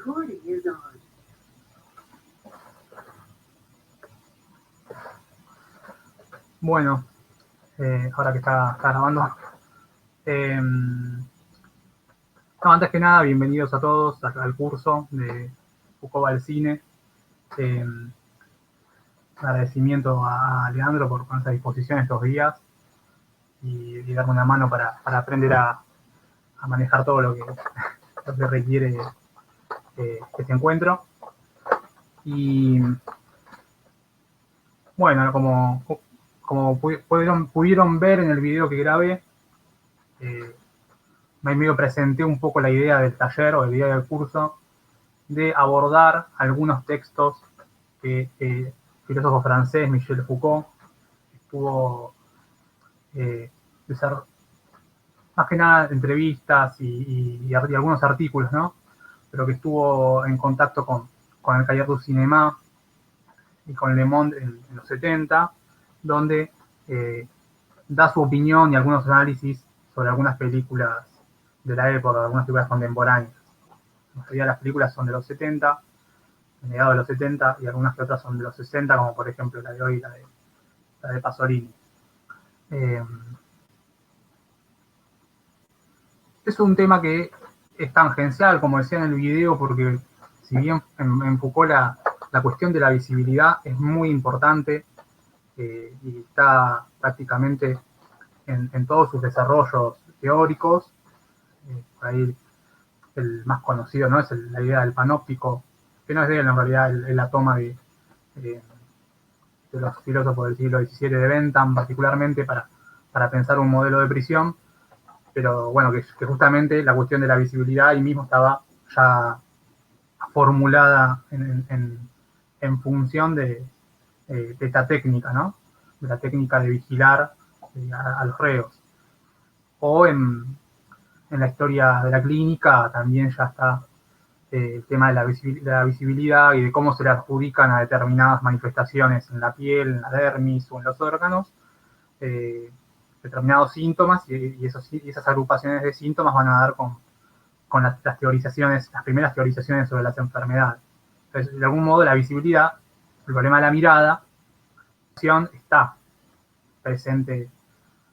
Recording is on. Bueno, ahora que está grabando. No, antes que nada, bienvenidos a todos al curso de Foucault al cine. Agradecimiento a Leandro por ponerse a disposición estos días y darme una mano para aprender a manejar todo lo que requiere este encuentro. Y bueno, como pudieron ver en el video que grabé, me presenté un poco la idea del taller o la idea del curso de abordar algunos textos que el filósofo francés Michel Foucault estuvo de ser más que nada entrevistas y algunos artículos, ¿no? Pero que estuvo en contacto con el Cahiers du Cinéma y con Le Monde en los 70, donde da su opinión y algunos análisis sobre algunas películas de la época, algunas películas contemporáneas. La mayoría de las películas son de los 70, mediados de los 70, y algunas que otras son de los 60, como por ejemplo la de hoy, la de Pasolini. Es un tema que es tangencial, como decía en el video, porque si bien en Foucault la cuestión de la visibilidad es muy importante y está prácticamente en todos sus desarrollos teóricos, por ahí el más conocido, ¿no?, es la idea del panóptico, que no es de él en realidad, es la toma de los filósofos del siglo XVII de Bentham, particularmente para pensar un modelo de prisión, pero bueno, que justamente la cuestión de la visibilidad ahí mismo estaba ya formulada en función de esta técnica, ¿no? De la técnica de vigilar a los reos. O en la historia de la clínica también ya está el tema de la visibilidad y de cómo se le adjudican a determinadas manifestaciones en la piel, en la dermis o en los órganos, determinados síntomas, y esas agrupaciones de síntomas van a dar con las teorizaciones, las primeras teorizaciones sobre las enfermedades. Entonces, de algún modo, la visibilidad, el problema de la mirada, está presente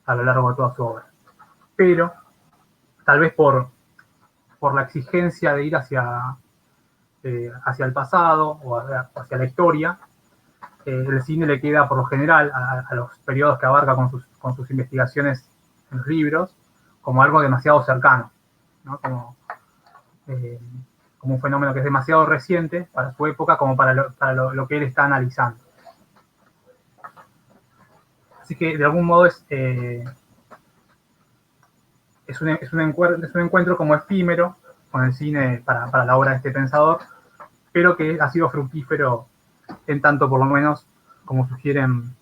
a lo largo de toda su obra. Pero, tal vez por la exigencia de ir hacia el pasado o hacia la historia, el cine le queda, por lo general, a los periodos que abarca con sus investigaciones en los libros, como algo demasiado cercano, ¿no? Como un fenómeno que es demasiado reciente para su época, como para lo que él está analizando. Así que, de algún modo, es un encuentro como efímero con el cine para la obra de este pensador, pero que ha sido fructífero en tanto, por lo menos, como sugieren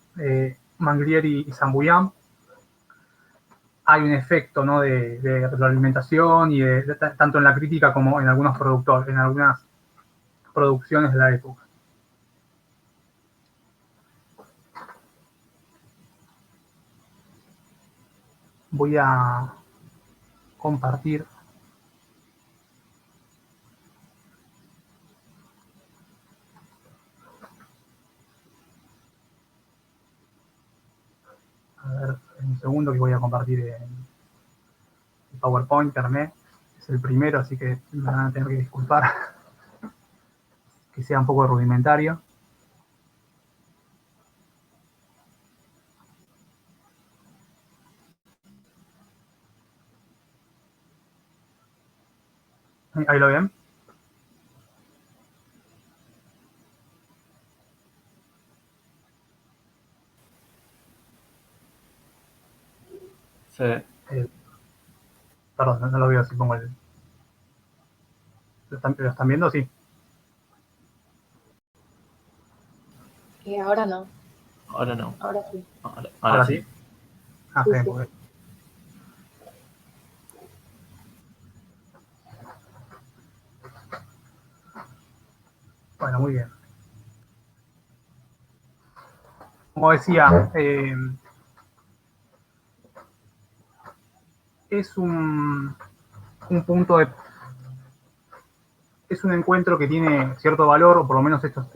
Manglieri y Sambuyan, hay un efecto, ¿no?, de retroalimentación y tanto en la crítica como en algunas producciones de la época. Voy a compartir. A ver, un segundo que voy a compartir el PowerPoint, Internet. Es el primero, así que me van a tener que disculpar que sea un poco rudimentario. ¿Ahí lo ven? Sí. Perdón, no lo veo si pongo el... ¿Lo están viendo? Sí. Y ahora no. Ahora no. Ahora sí. Ahora sí. Ah, Sí, bien, sí. porque... Bueno, muy bien. Como decía, es un punto es un encuentro que tiene cierto valor, o por lo menos estos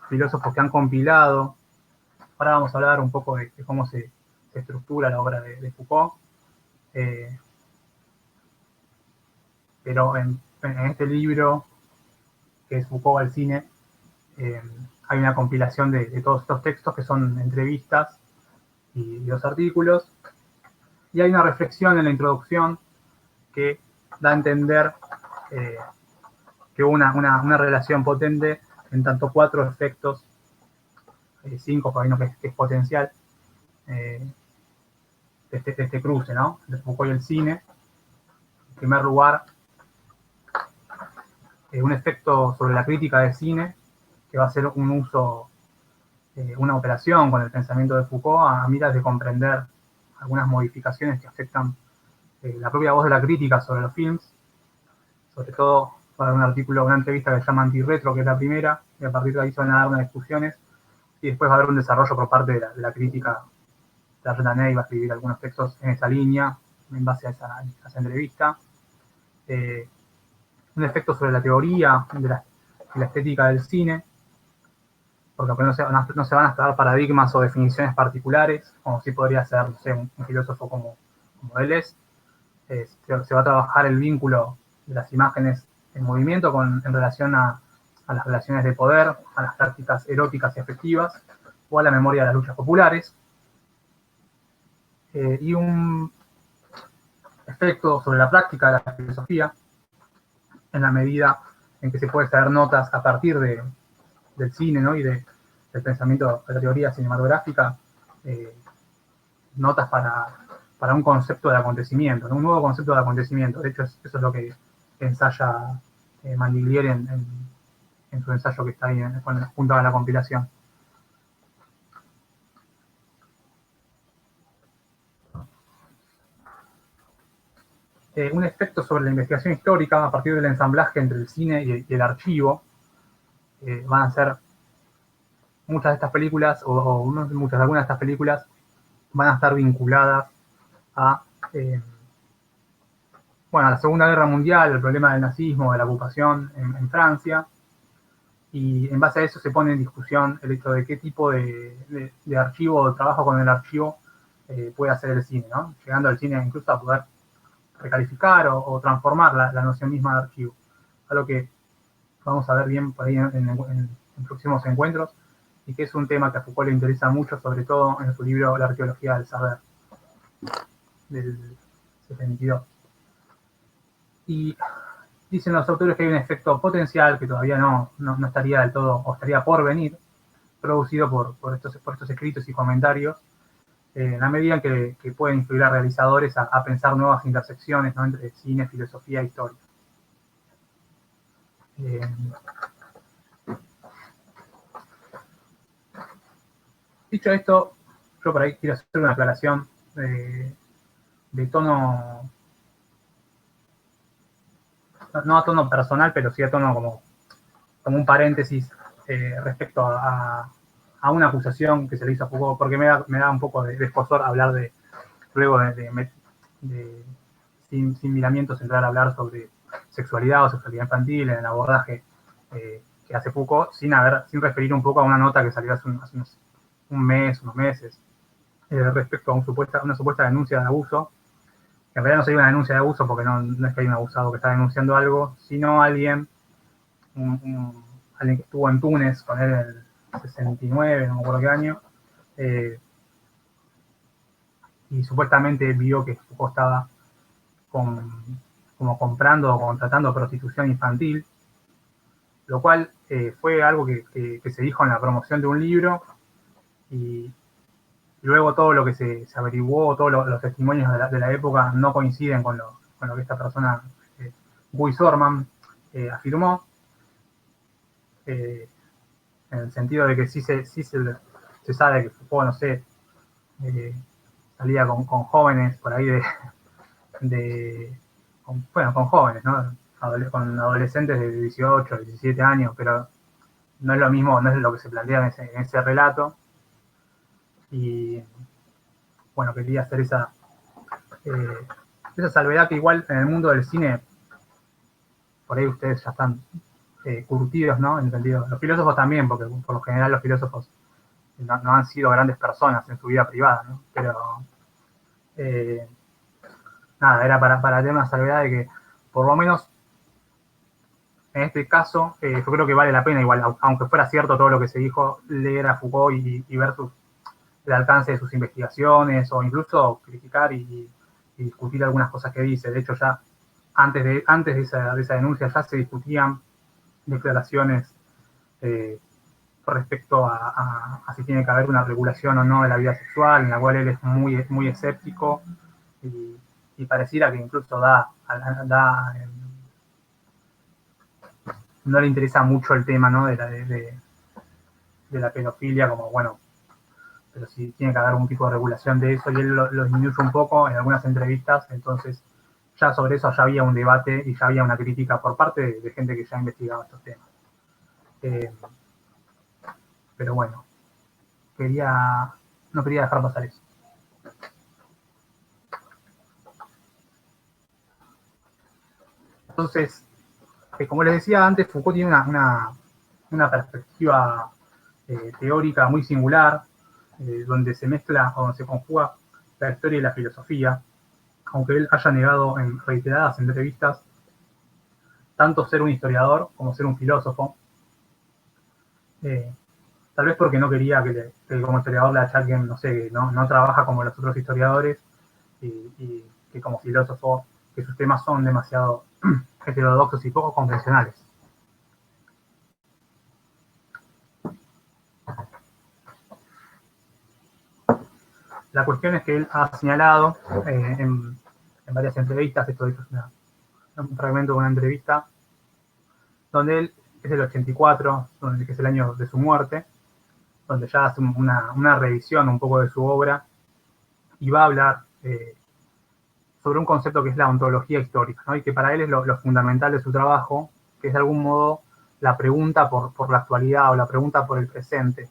filósofos que han compilado. Ahora vamos a hablar un poco de cómo se estructura la obra de Foucault. Pero en este libro, que es Foucault al cine, hay una compilación de todos estos textos que son entrevistas y los artículos. Y hay una reflexión en la introducción que da a entender que hubo una relación potente en tanto 4 efectos, 5 por ahí no, que es potencial, de este cruce, ¿no? De Foucault y el cine. En primer lugar, un efecto sobre la crítica del cine, que va a ser un uso, una operación con el pensamiento de Foucault a miras de comprender algunas modificaciones que afectan la propia voz de la crítica sobre los films. Sobre todo, va a haber un artículo, una entrevista que se llama Antirretro, que es la primera, y a partir de ahí se van a dar unas discusiones, y después va a haber un desarrollo por parte de la crítica. La Renaney va a escribir algunos textos en esa línea, en base a esa entrevista. Un efecto sobre la teoría de la estética del cine, porque no se van a esperar paradigmas o definiciones particulares, como sí podría ser, no sé, un filósofo como Deleuze. Se va a trabajar el vínculo de las imágenes en movimiento en relación a las relaciones de poder, a las prácticas eróticas y afectivas, o a la memoria de las luchas populares. Y un efecto sobre la práctica de la filosofía, en la medida en que se puede extraer notas a partir del cine, ¿no? Y del pensamiento de la teoría cinematográfica, notas para un concepto de acontecimiento, ¿no? Un nuevo concepto de acontecimiento. De hecho, eso es lo que ensaya Mandiglieri en su ensayo que está ahí junto a la compilación. Un efecto sobre la investigación histórica a partir del ensamblaje entre el cine y el archivo. Van a ser muchas de estas películas, o no muchas, algunas de estas películas van a estar vinculadas a la Segunda Guerra Mundial, el problema del nazismo, de la ocupación en Francia, y en base a eso se pone en discusión el hecho de qué tipo de archivo o de trabajo con el archivo puede hacer el cine, ¿no? Llegando al cine incluso a poder recalificar o transformar la noción misma de archivo. Algo que vamos a ver bien por ahí en próximos encuentros, y que es un tema que a Foucault le interesa mucho, sobre todo en su libro La arqueología del saber, del 72. Y dicen los autores que hay un efecto potencial que todavía no estaría del todo, o estaría por venir, producido por estos escritos y comentarios, en la medida en que pueden influir a realizadores a pensar nuevas intersecciones, ¿no? Entre cine, filosofía e historia. Dicho esto, yo por ahí quiero hacer una aclaración de tono, no a tono personal, pero sí a tono como un paréntesis respecto a una acusación que se le hizo a Foucault, porque me da un poco de escozor hablar luego sin miramientos, entrar a hablar sobre sexualidad o sexualidad infantil en el abordaje que hace Foucault, sin referir un poco a una nota que salió hace unos meses, respecto a una supuesta denuncia de abuso. En realidad no sería una denuncia de abuso, porque no es que hay un abusado que está denunciando algo, sino alguien que estuvo en Túnez con él en el 69, no me acuerdo qué año, y supuestamente vio que Foucault estaba como comprando o contratando prostitución infantil, lo cual fue algo que se dijo en la promoción de un libro, y luego todo lo que se averiguó, todos los testimonios de la época no coinciden con lo que esta persona, Guy Sorman, afirmó, en el sentido de que sí se sabe que Foucault, no sé, salía con jóvenes por ahí con jóvenes, ¿no? Con adolescentes de 18, 17 años, pero no es lo mismo, no es lo que se plantea en ese relato. Y bueno, quería hacer esa salvedad, que igual en el mundo del cine por ahí ustedes ya están curtidos, ¿no? En sentido, los filósofos también, porque por lo general los filósofos no han sido grandes personas en su vida privada, ¿no? Pero, nada, era para tener una salvedad de que, por lo menos, en este caso, yo creo que vale la pena, igual, aunque fuera cierto todo lo que se dijo, leer a Foucault y ver el alcance de sus investigaciones, o incluso criticar y discutir algunas cosas que dice. De hecho, ya antes de esa denuncia ya se discutían declaraciones respecto a si tiene que haber una regulación o no de la vida sexual, en la cual él es muy, muy escéptico y pareciera que incluso no le interesa mucho el tema, ¿no? de la pedofilia, como bueno, pero si tiene que haber algún tipo de regulación de eso, y él lo disminuye un poco en algunas entrevistas. Entonces ya sobre eso ya había un debate y ya había una crítica por parte de gente que ya investigaba estos temas. Pero bueno, no quería dejar pasar eso. Entonces, como les decía antes, Foucault tiene una perspectiva teórica muy singular, donde se mezcla, o donde se conjuga la historia y la filosofía, aunque él haya negado en reiteradas entrevistas tanto ser un historiador como ser un filósofo, tal vez porque no quería que como historiador le achaquen, no sé, no trabaja como los otros historiadores, y que como filósofo, que sus temas son demasiado heterodoxos y poco convencionales. La cuestión es que él ha señalado en varias entrevistas, esto es un fragmento de una entrevista, donde él es del 84, que es el año de su muerte, donde ya hace una revisión un poco de su obra y va a hablar sobre un concepto que es la ontología histórica, ¿no? Y que para él es lo fundamental de su trabajo, que es de algún modo la pregunta por la actualidad o la pregunta por el presente.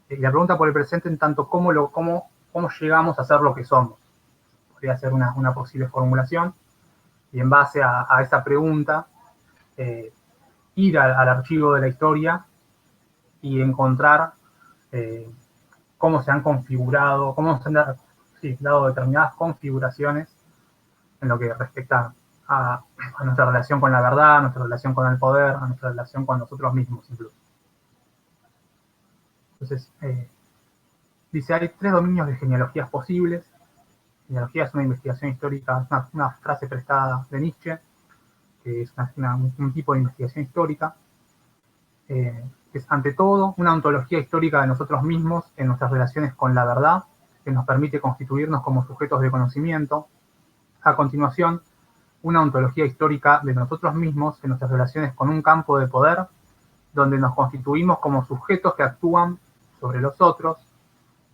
Y la pregunta por el presente en tanto cómo llegamos a ser lo que somos. Podría ser una posible formulación, y en base a esa pregunta ir al archivo de la historia y encontrar cómo se han configurado, cómo se han dado determinadas configuraciones en lo que respecta a nuestra relación con la verdad, a nuestra relación con el poder, a nuestra relación con nosotros mismos incluso. Entonces, dice, hay 3 dominios de genealogías posibles. Genealogía es una investigación histórica, una frase prestada de Nietzsche, que es un tipo de investigación histórica, que es ante todo una ontología histórica de nosotros mismos en nuestras relaciones con la verdad, que nos permite constituirnos como sujetos de conocimiento. A continuación, una ontología histórica de nosotros mismos en nuestras relaciones con un campo de poder, donde nos constituimos como sujetos que actúan sobre los otros.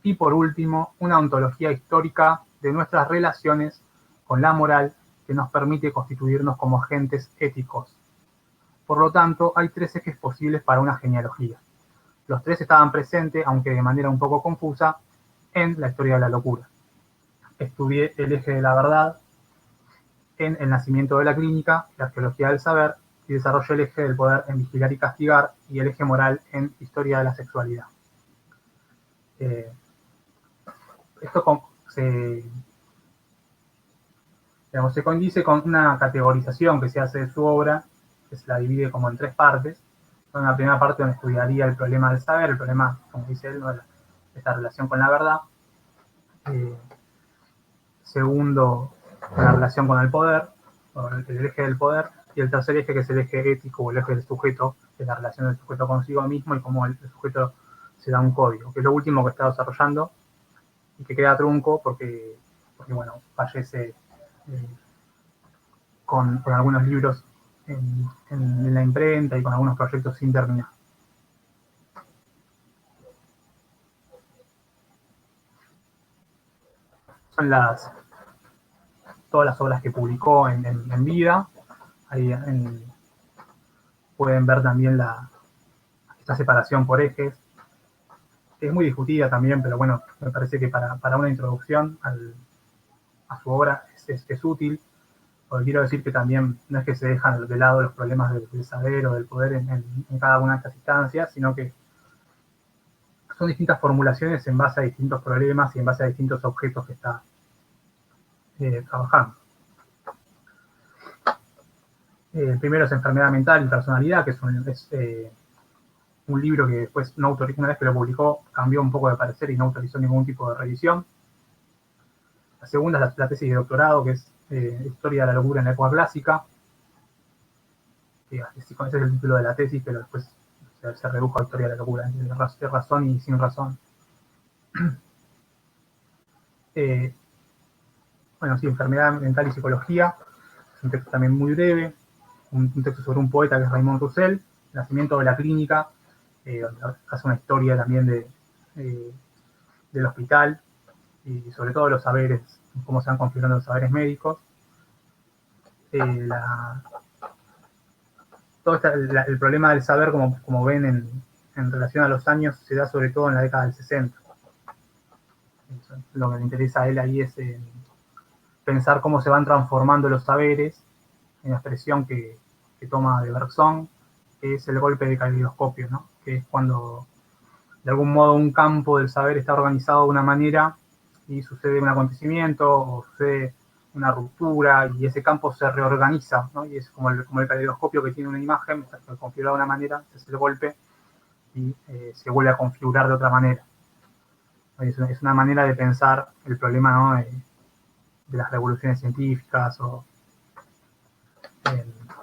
Y por último, una ontología histórica de nuestras relaciones con la moral, que nos permite constituirnos como agentes éticos. Por lo tanto, hay 3 ejes posibles para una genealogía. Los 3 estaban presentes, aunque de manera un poco confusa, en la historia de la locura. Estudié el eje de la verdad en El nacimiento de la clínica, la arqueología del saber, y desarrollé el eje del poder en Vigilar y castigar, y el eje moral en Historia de la sexualidad. Esto se condice con una categorización que se hace de su obra, que se la divide como en 3 partes. En la primera parte donde estudiaría el problema del saber, el problema, como dice él, de esta relación con la verdad. Segundo, la relación con el poder, o el eje del poder. Y el tercer eje, que es el eje ético o el eje del sujeto, que es la relación del sujeto consigo mismo y cómo el sujeto se da un código, que es lo último que está desarrollando y que queda trunco porque bueno, fallece con algunos libros en la imprenta y con algunos proyectos sin terminar. Son todas las obras que publicó en vida. Ahí pueden ver también esta separación por ejes, que es muy discutida también, pero bueno, me parece que para una introducción a su obra es útil, Porque quiero decir que también no es que se dejan de lado los problemas del saber o del poder en cada una de estas instancias, sino que son distintas formulaciones en base a distintos problemas y en base a distintos objetos que está trabajando. El primero es Enfermedad Mental y Personalidad, que es un libro que después no autorizó, una vez que lo publicó, cambió un poco de parecer y no autorizó ningún tipo de revisión. La segunda es la tesis de doctorado, que es Historia de la locura en la época clásica. Ese es el título de la tesis, pero después se redujo a Historia de la locura, de razón y sin razón. Bueno, sí, Enfermedad Mental y Psicología. Es un texto también muy breve. Un texto sobre un poeta que es Raymond Roussel, Nacimiento de la Clínica, donde hace una historia también del hospital y sobre todo los saberes, cómo se van configurando los saberes médicos. El problema del saber, como ven en relación a los años, se da sobre todo en la década del 60. Lo que le interesa a él ahí es pensar cómo se van transformando los saberes en la expresión que toma de Bergson, que es el golpe de caleidoscopio, ¿no? Que es cuando de algún modo un campo del saber está organizado de una manera y sucede un acontecimiento o sucede una ruptura y ese campo se reorganiza, ¿no? Y es como el caleidoscopio que tiene una imagen, está configurada de una manera, es el golpe y se vuelve a configurar de otra manera. Es una manera de pensar el problema, ¿no? De las revoluciones científicas o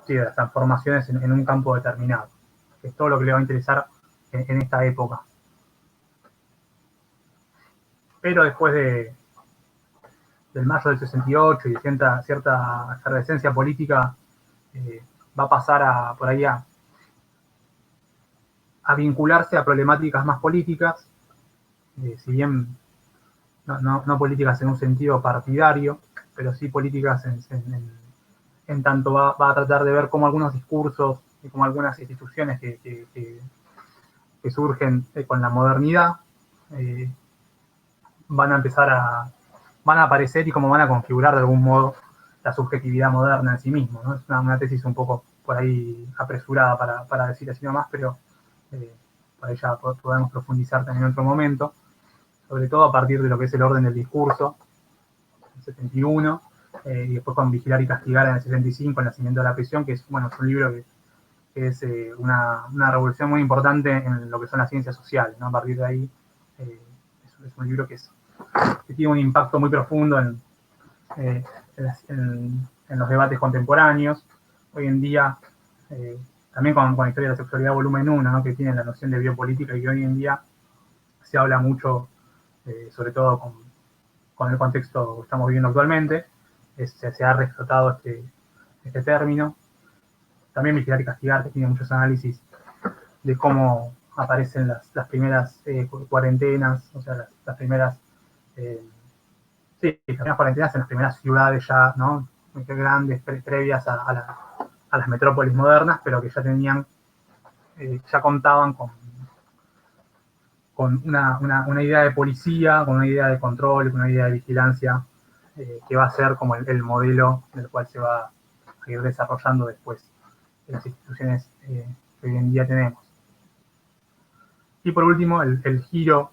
sí, de las transformaciones en un campo determinado, que es todo lo que le va a interesar en esta época. Pero después del mayo del 68 y de cierta efervescencia política, va a pasar por ahí a vincularse a problemáticas más políticas, si bien no políticas en un sentido partidario, pero sí políticas en tanto va a tratar de ver cómo algunos discursos y cómo algunas instituciones que surgen con la modernidad van a empezar van a aparecer y cómo van a configurar de algún modo la subjetividad moderna en sí mismo, ¿no? Es una tesis un poco por ahí apresurada para decir así nomás, pero por ahí ya podemos profundizar también en otro momento, sobre todo a partir de lo que es el orden del discurso, el 71, y después con Vigilar y Castigar en el 65, El nacimiento de la prisión, que es, bueno, es un libro que es una revolución muy importante en lo que son las ciencias sociales, ¿no? A partir de ahí es un libro que tiene un impacto muy profundo en, los debates contemporáneos. Hoy en día, también con la historia de la sexualidad volumen 1, ¿no? Que tiene la noción de biopolítica y que hoy en día se habla mucho, sobre todo con el contexto que estamos viviendo actualmente, se ha reflotado este término. También Vigilar y Castigar, que tiene muchos análisis de cómo aparecen las primeras cuarentenas, o sea, las primeras sí, las primeras cuarentenas en las primeras ciudades ya, ¿no? Muy grandes, previas a las metrópolis modernas, pero que ya tenían, ya contaban con una idea de policía, con una idea de control, con una idea de vigilancia, que va a ser como el modelo del cual se va a ir desarrollando después de las instituciones que hoy en día tenemos. Y por último, el giro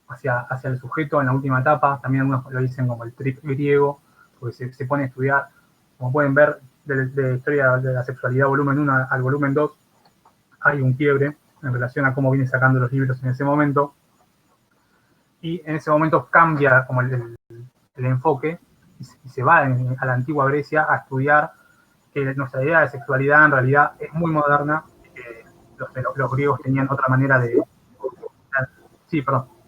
hacia el sujeto en la última etapa, también algunos lo dicen como el trip griego, porque se pone a estudiar, como pueden ver, de Historia de la Sexualidad volumen 1 al volumen 2, hay un quiebre en relación a cómo viene sacando los libros en ese momento, y en ese momento cambia como el enfoque y se va a la antigua Grecia a estudiar que nuestra idea de sexualidad en realidad es muy moderna, que los griegos tenían otra manera de... Sí, perdón.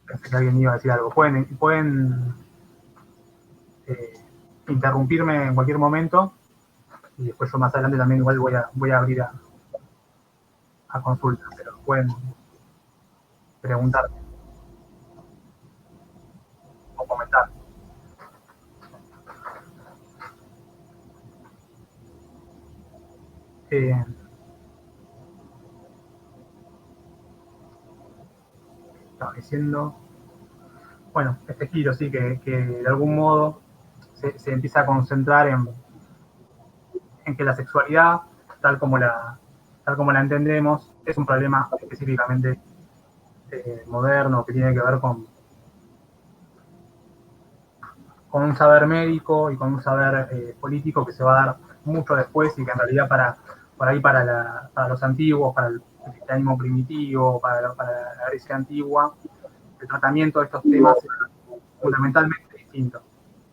Pensé que alguien iba a decir algo. Pueden eh, interrumpirme en cualquier momento y después yo más adelante también igual voy a abrir a consulta, pero pueden preguntar o comentar. Eh, Estaba diciendo... bueno, este giro, sí, que de algún modo se empieza a concentrar en que la sexualidad, tal como la entendemos, es un problema específicamente moderno, que tiene que ver con un saber médico y con un saber político que se va a dar mucho después y que en realidad para los antiguos, para el cristianismo primitivo, para la Grecia antigua, el tratamiento de estos temas es fundamentalmente distinto.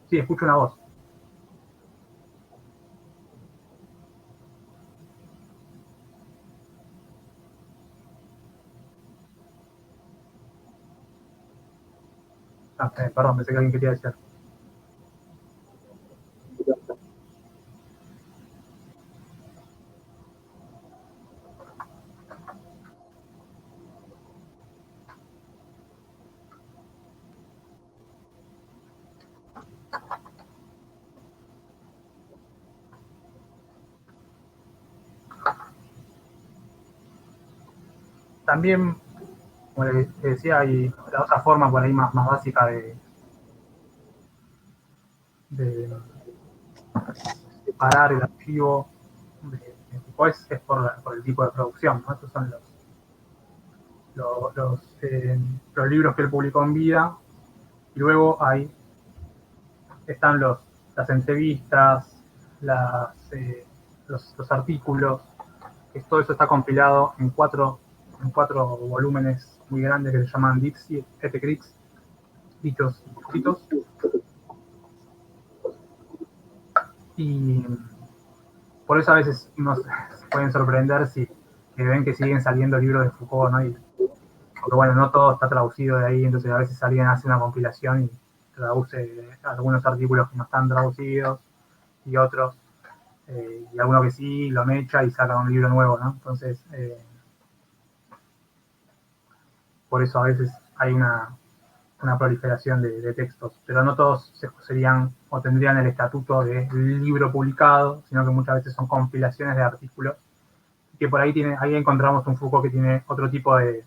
Sí, escucho una voz. Perdón, pensé que alguien quería decir. También, como les decía, hay la otra forma por ahí más básica de separar el archivo de tipo es por el tipo de producción, ¿no? Estos son los, los, eh, los libros que él publicó en vida, y luego están las entrevistas, los artículos, que todo eso está compilado en cuatro volúmenes muy grandes que se llaman Dixie et Crix, dichos escritos. Y por eso a veces nos pueden sorprender si ven que siguen saliendo libros de Foucault, ¿no? Porque bueno, no todo está traducido de ahí, entonces a veces alguien hace una compilación y traduce algunos artículos que no están traducidos y otros, y alguno que sí lo mecha y saca un libro nuevo, ¿no? Entonces, por eso a veces hay una proliferación de textos, pero no todos serían o tendrían el estatuto de libro publicado, sino que muchas veces son compilaciones de artículos, que por ahí encontramos un Foucault que tiene otro tipo de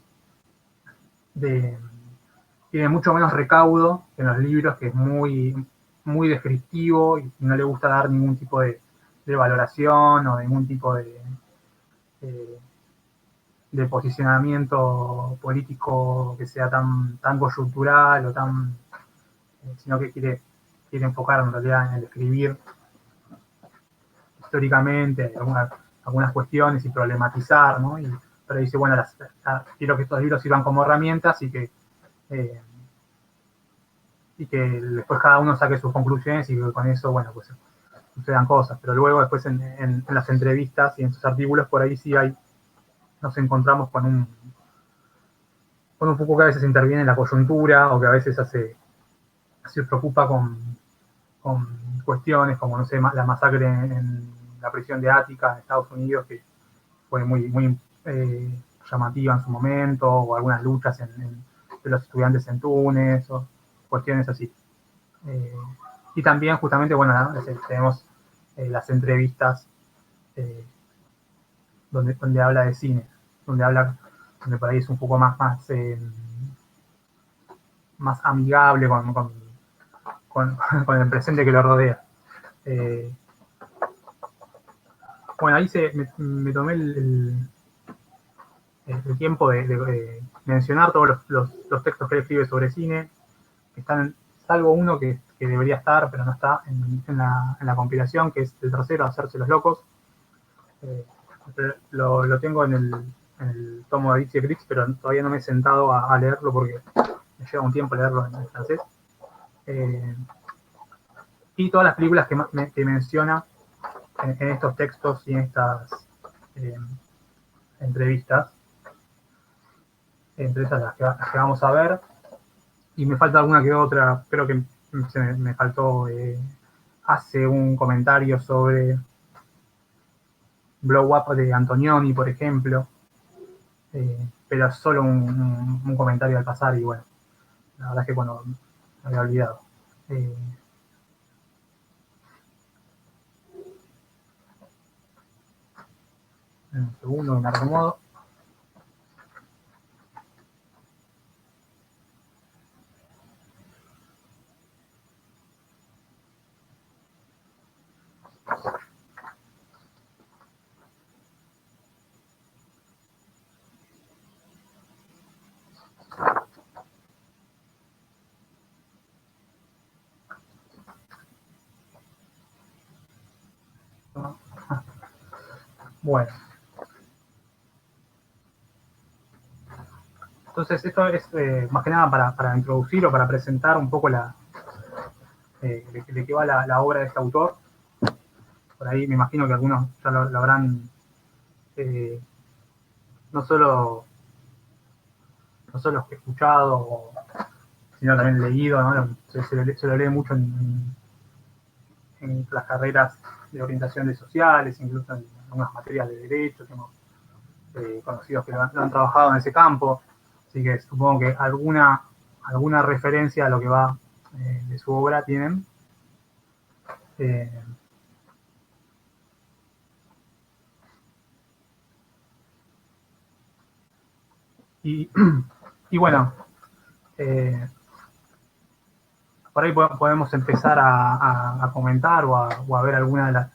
tiene mucho menos recaudo que en los libros, que es muy descriptivo y no le gusta dar ningún tipo de valoración o ningún tipo de, de posicionamiento político que sea tan coyuntural o sino que quiere enfocar en realidad en el escribir históricamente algunas cuestiones y problematizar, ¿no? Pero dice, bueno, quiero que estos libros sirvan como herramientas eh, y que después cada uno saque sus conclusiones y que con eso, bueno, pues sucedan cosas. Pero luego después en las entrevistas y en sus artículos por ahí sí nos encontramos con un Foucault que a veces interviene en la coyuntura o que a veces se preocupa con cuestiones como, no sé, la masacre en la prisión de Ática en Estados Unidos, que fue muy llamativa en su momento, o algunas luchas de los estudiantes en Túnez, o cuestiones así. Y también justamente, bueno, ¿no? Tenemos las entrevistas eh, donde habla de cine, donde por ahí es un poco más amigable con el presente que lo rodea. Eh, bueno, ahí me tomé el tiempo de mencionar todos los textos que él escribe sobre cine, que están, salvo uno que debería estar, pero no está en la compilación, que es el tercero, Hacerse los locos. Eh, lo tengo en el tomo de Dixie Grix, pero todavía no me he sentado a leerlo porque me lleva un tiempo leerlo en francés. Eh, y todas las películas que menciona en estos textos y en estas eh, entrevistas, entre esas las que vamos a ver, y me falta alguna que otra, creo que me faltó, hace un comentario sobre Blow Up de Antonioni, por ejemplo, pero solo un comentario al pasar y bueno, la verdad es que bueno, me había olvidado. Un segundo, me acomodo. Bueno. Entonces, esto es más que nada para introducir o para presentar un poco de qué va la obra de este autor. Por ahí me imagino que algunos ya lo habrán eh, no solo escuchado, sino también leído, ¿no? Se lo lee mucho en las carreras de orientación de sociales, incluso en algunas materias de derecho, tenemos conocidos que lo han trabajado en ese campo, así que supongo que alguna referencia a lo que va de su obra tienen. Y, y bueno, por ahí podemos empezar a comentar o a ver alguna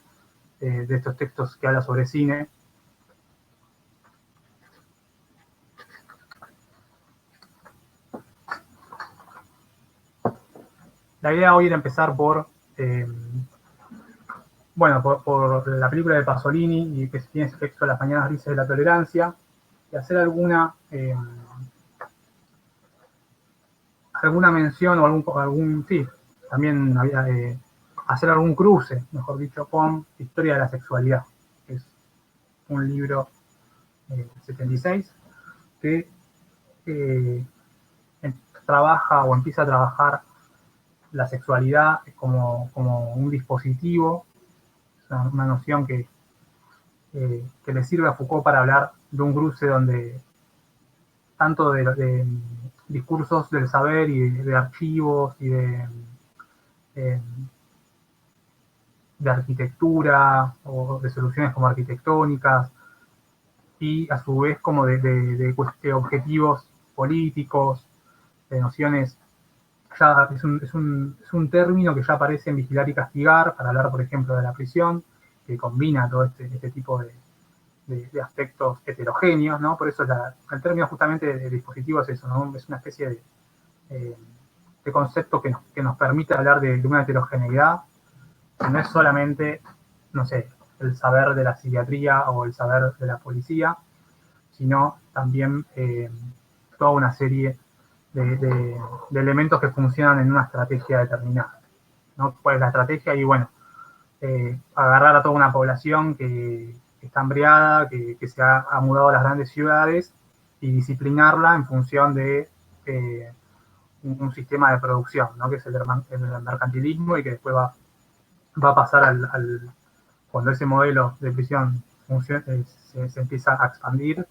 de estos textos que habla sobre cine. La idea hoy era empezar por por la película de Pasolini, y que tiene ese texto Las mañanas grises de la tolerancia, y hacer alguna mención o sí, también había hacer algún cruce, mejor dicho, con Historia de la Sexualidad, que es un libro 76 que trabaja o empieza a trabajar la sexualidad como un dispositivo, es una noción que le sirve a Foucault para hablar de un cruce donde tanto de discursos del saber y de archivos y de arquitectura o de soluciones como arquitectónicas, y a su vez como de objetivos políticos, de nociones. Ya es un término que ya aparece en Vigilar y Castigar, para hablar, por ejemplo, de la prisión, que combina todo este tipo de aspectos heterogéneos, ¿no? Por eso el término justamente de dispositivo es eso, ¿no? Es una especie de concepto que nos permite hablar de una heterogeneidad, que no es solamente, no sé, el saber de la psiquiatría o el saber de la policía, sino también toda una serie de elementos que funcionan en una estrategia determinada, ¿no? ¿Cuál es la estrategia? Y bueno, agarrar a toda una población que está hambriada, que se ha mudado a las grandes ciudades, y disciplinarla en función de un sistema de producción, ¿no? Que es el mercantilismo, y que después va a pasar cuando ese modelo de prisión se empieza a expandir,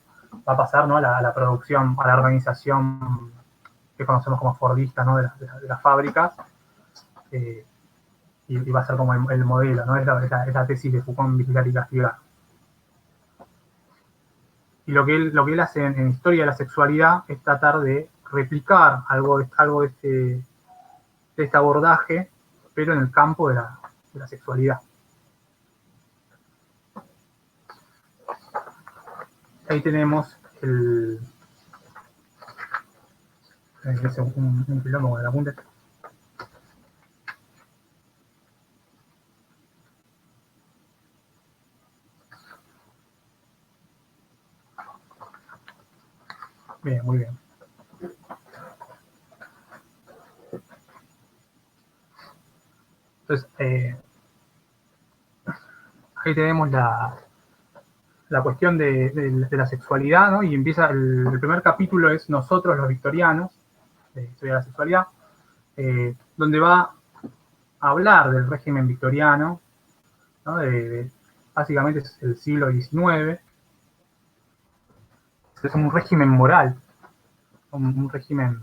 va a pasar, ¿no? a la producción, a la organización que conocemos como fordista, ¿no? de las fábricas, y va a ser como el modelo, ¿no? Es la tesis de Foucault en Vigilar y Castigar. Y lo que él hace en Historia de la Sexualidad es tratar de replicar algo de este abordaje, pero en el campo de la sexualidad. Ahí tenemos un quilombo con el apunte. Bien, muy bien. Entonces, ahí tenemos la cuestión de la sexualidad, ¿no? Y empieza el primer capítulo, es Nosotros los victorianos, de Historia de la Sexualidad, donde va a hablar del régimen victoriano, ¿no? Básicamente es el siglo XIX, es un régimen moral, un régimen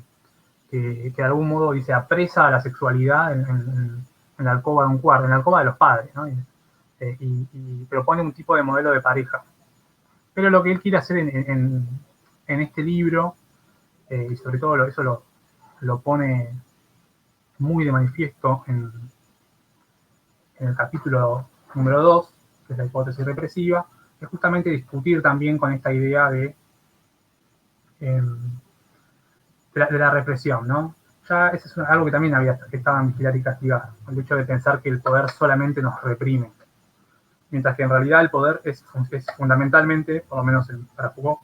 que de algún modo dice apresa a la sexualidad en la alcoba de un cuarto, en la alcoba de los padres, ¿no? Y propone un tipo de modelo de pareja. Pero lo que él quiere hacer en este libro, y sobre todo eso lo pone muy de manifiesto en el capítulo número 2, que es la hipótesis represiva, es justamente discutir también con esta idea de la represión, ¿no? Ya eso es algo que también que estaba en Vigilar y Castigar, el hecho de pensar que el poder solamente nos reprime, mientras que en realidad el poder es fundamentalmente, por lo menos para Foucault,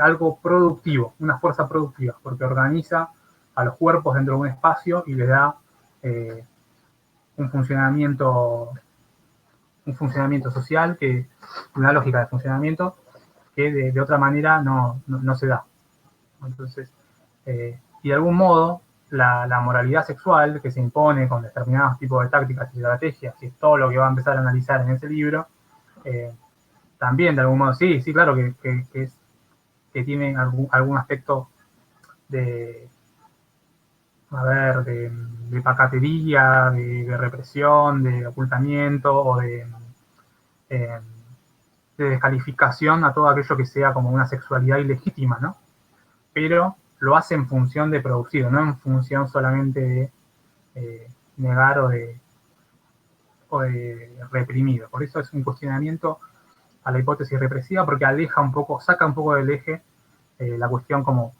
algo productivo, una fuerza productiva, porque organiza a los cuerpos dentro de un espacio y les da un funcionamiento social, una lógica de funcionamiento que de otra manera no se da. Entonces, y de algún modo, la moralidad sexual que se impone con determinados tipos de tácticas y estrategias, y es todo lo que va a empezar a analizar en ese libro, también de algún modo, sí, claro que tiene algún aspecto de, de pacatería, de represión, de ocultamiento o eh, de descalificación a todo aquello que sea como una sexualidad ilegítima, ¿no? Pero lo hace en función de producido, no en función solamente de negar o de reprimido. Por eso es un cuestionamiento a la hipótesis represiva, porque saca un poco del eje la cuestión como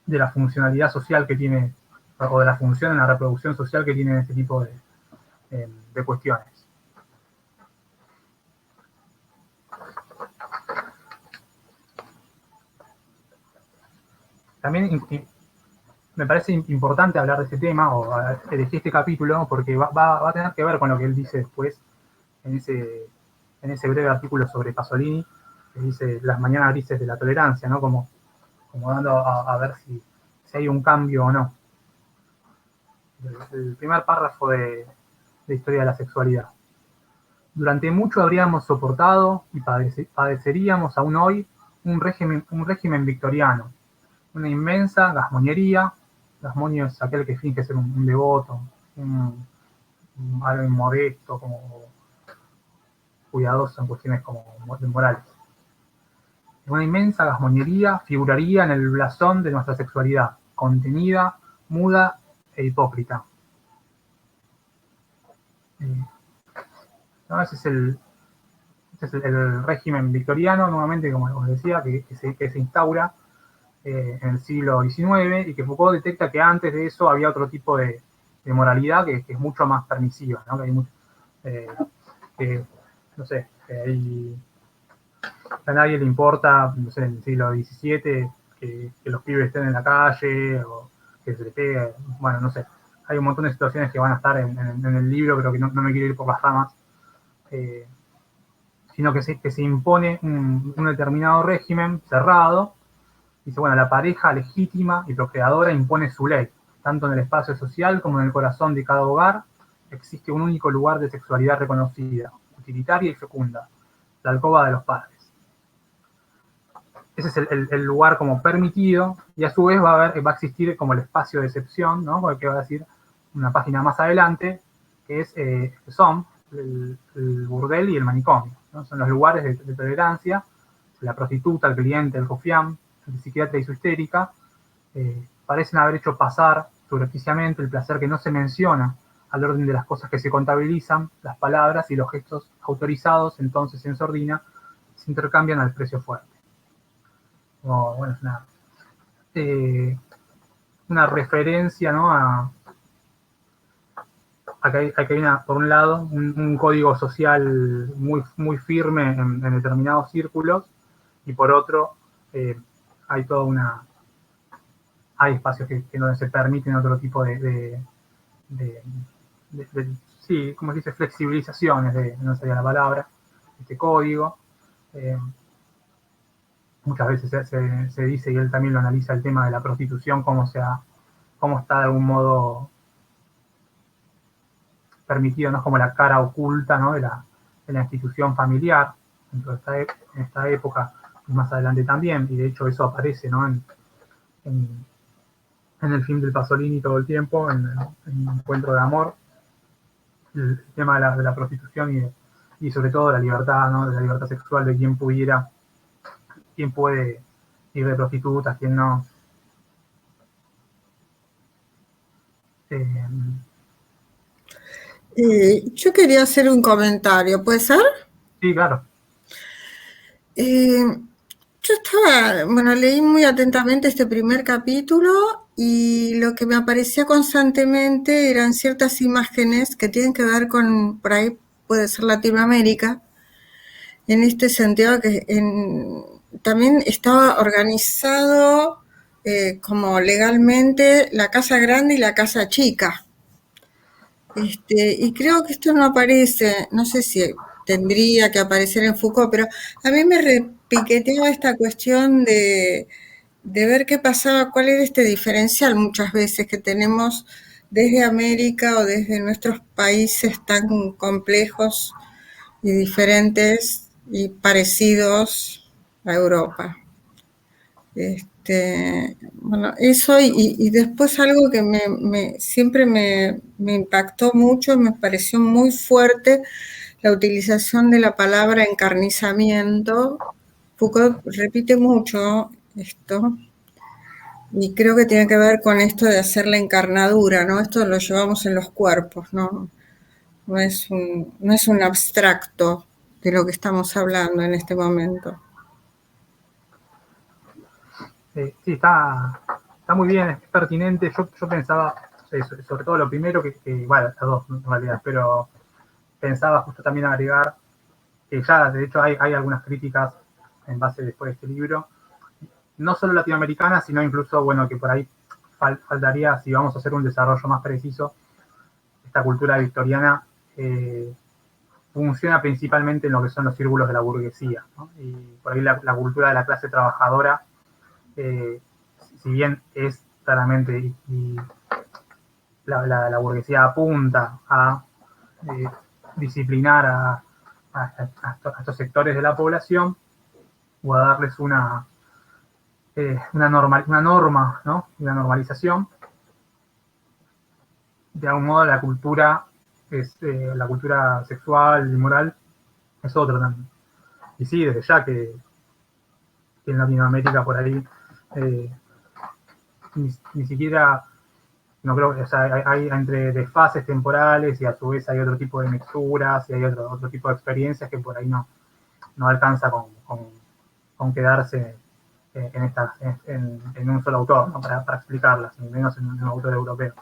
de la funcionalidad social que tiene, o de la función en la reproducción social que tiene este tipo de cuestiones. También me parece importante hablar de este tema, o elegí este capítulo, porque va a tener que ver con lo que él dice después en ese breve artículo sobre Pasolini, que dice las mañanas grises de la tolerancia, ¿no? Como dando a ver si hay un cambio o no. El primer párrafo de Historia de la Sexualidad. Durante mucho habríamos soportado y padeceríamos aún hoy un régimen victoriano, una inmensa gasmoñería. Gasmoño es aquel que finge ser un devoto, algo modesto, como cuidadoso en cuestiones como morales. Una inmensa gasmoñería figuraría en el blasón de nuestra sexualidad, contenida, muda e hipócrita. ¿No? Ese es el régimen victoriano, nuevamente, como os decía, que se instaura en el siglo XIX, y que Foucault detecta que antes de eso había otro tipo de moralidad que es mucho más permisiva, ¿no? No sé, a nadie le importa, no sé, en el siglo XVII que los pibes estén en la calle o que se le pegue, bueno, no sé. Hay un montón de situaciones que van a estar en el libro, pero que no me quiero ir por las ramas, sino que se impone un determinado régimen cerrado. Dice, bueno, la pareja legítima y procreadora impone su ley, tanto en el espacio social como en el corazón de cada hogar. Existe un único lugar de sexualidad reconocida, utilitaria y fecunda, la alcoba de los padres. Ese es el lugar como permitido, y a su vez va a existir como el espacio de excepción, ¿no? Porque va a decir una página más adelante, que es son el burdel y el manicomio, ¿no? Son los lugares de tolerancia. La prostituta, el cliente, el rufián, el psiquiatra y su histérica parecen haber hecho pasar subrepticiamente el placer que no se menciona al orden de las cosas que se contabilizan. Las palabras y los gestos autorizados entonces en sordina se intercambian al precio fuerte. Bueno, es una referencia, ¿no? a que hay por un lado, un código social muy firme en determinados círculos, y por otro, hay hay espacios donde se permiten otro tipo sí, como se dice, flexibilizaciones, no sería la palabra, este código. Muchas veces se dice, y él también lo analiza, el tema de la prostitución, cómo está de algún modo permitido, ¿no? Es como la cara oculta, ¿no? de la institución familiar dentro de esta época, y más adelante también, y de hecho eso aparece, ¿no? en el film del Pasolini todo el tiempo, en Encuentro de Amor, el tema de la prostitución y sobre todo de la libertad, ¿no? De la libertad sexual, de quién puede ir de prostituta, quién no. Yo quería hacer un comentario, ¿puede ser? Sí, claro. Eh, yo bueno, leí muy atentamente este primer capítulo y lo que me aparecía constantemente eran ciertas imágenes que tienen que ver con, por ahí puede ser Latinoamérica, en este sentido que también estaba organizado como legalmente la casa grande y la casa chica. Y creo que esto no aparece, no sé si tendría que aparecer en Foucault, pero a mí me repiqueteaba esta cuestión de ver qué pasaba, cuál era este diferencial muchas veces que tenemos desde América o desde nuestros países tan complejos y diferentes y parecidos a Europa. Bueno, eso y después algo que siempre me impactó mucho, me pareció muy fuerte, la utilización de la palabra encarnizamiento. Foucault repite mucho esto y creo que tiene que ver con esto de hacer la encarnadura, ¿no? Esto lo llevamos en los cuerpos, ¿no? No es un abstracto de lo que estamos hablando en este momento. Sí, está muy bien, es pertinente. Yo pensaba, sobre todo lo primero, bueno, las dos en realidad, pero pensaba justo también agregar que ya, de hecho, hay algunas críticas en base después de este libro, no solo latinoamericanas, sino incluso, bueno, que por ahí faltaría, si vamos a hacer un desarrollo más preciso, esta cultura victoriana funciona principalmente en lo que son los círculos de la burguesía, ¿no? Y por ahí la cultura de la clase trabajadora, si bien es claramente, y la burguesía apunta a disciplinar a estos sectores de la población o a darles una norma, ¿no? Una normalización. De algún modo la cultura la cultura sexual y moral es otro también. Y sí, desde ya que en Latinoamérica por ahí ni siquiera, no creo, o sea, hay entre desfases temporales y a su vez hay otro tipo de mixturas y hay otro tipo de experiencias que por ahí no alcanza con quedarse en un solo autor, ¿no? Para explicarlas, ni menos en un autor europeo.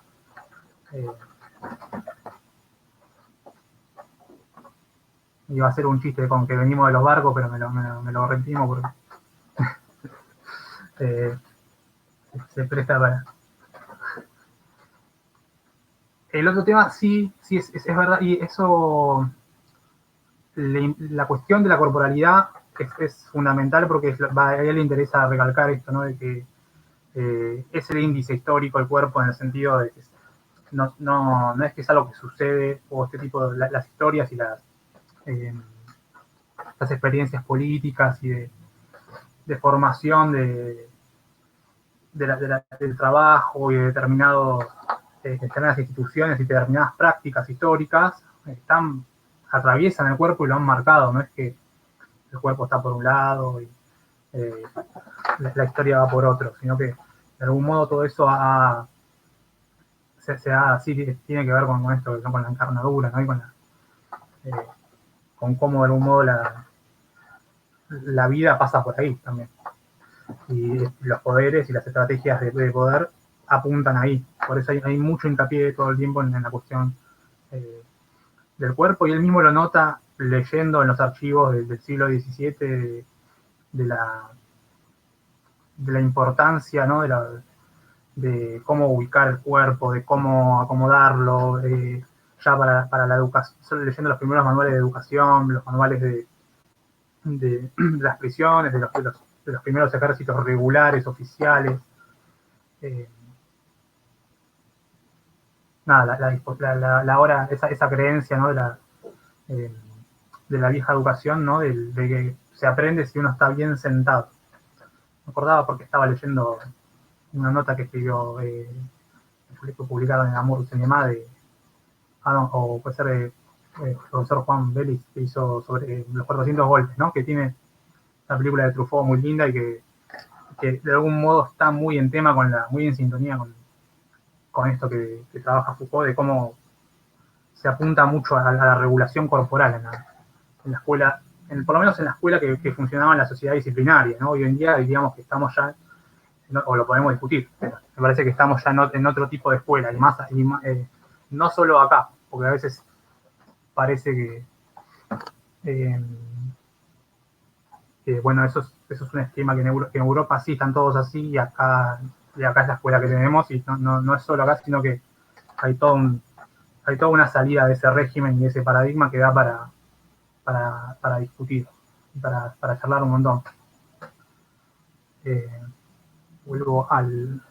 Iba a ser un chiste con que venimos de los barcos, pero me lo retimo porque se presta para... El otro tema sí es verdad, y eso, la cuestión de la corporalidad es fundamental porque a ella le interesa recalcar esto, ¿no? De que es el índice histórico del cuerpo en el sentido de que no es que es algo que sucede, o este tipo de las historias y las experiencias políticas y de formación del trabajo y de determinadas instituciones y determinadas prácticas históricas atraviesan el cuerpo y lo han marcado. No es que el cuerpo está por un lado y la historia va por otro, sino que de algún modo todo eso sí, tiene que ver con esto, con la encarnadura, ¿no? Y con cómo de algún modo la vida pasa por ahí también. Y los poderes y las estrategias de poder apuntan ahí. Por eso hay mucho hincapié todo el tiempo en la cuestión del cuerpo, y él mismo lo nota leyendo en los archivos del siglo XVII de la importancia, ¿no? De cómo ubicar el cuerpo, de cómo acomodarlo, ya para la educación, leyendo los primeros manuales de educación, los manuales de las prisiones, de los primeros ejércitos regulares, oficiales. Nada, ahora esa creencia, ¿no? De la vieja educación, ¿no? De que se aprende si uno está bien sentado. Me acordaba porque estaba leyendo una nota que escribió, publicada en Amor Cinema o puede ser el profesor Juan Vélez, que hizo sobre los 400 golpes, ¿no? Que tiene la película de Truffaut muy linda y que de algún modo está muy en tema muy en sintonía con esto que trabaja Foucault, de cómo se apunta mucho a la regulación corporal en la escuela, por lo menos en la escuela que funcionaba en la sociedad disciplinaria, ¿no? Hoy en día diríamos que estamos ya, o lo podemos discutir, pero me parece que estamos ya en otro tipo de escuela, no solo acá, porque a veces parece que bueno, eso es un esquema que en Europa sí están todos así, y acá es la escuela que tenemos, y no es solo acá, sino que hay toda una salida de ese régimen y de ese paradigma que da para discutir, para charlar un montón. Vuelvo al...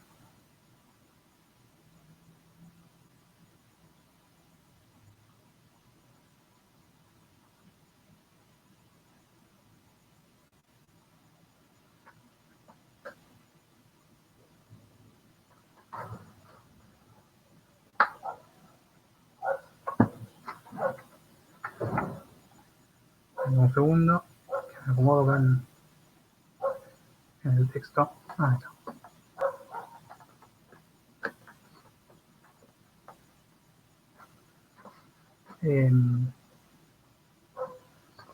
Un segundo, que me acomodo acá en el texto. Ahí está.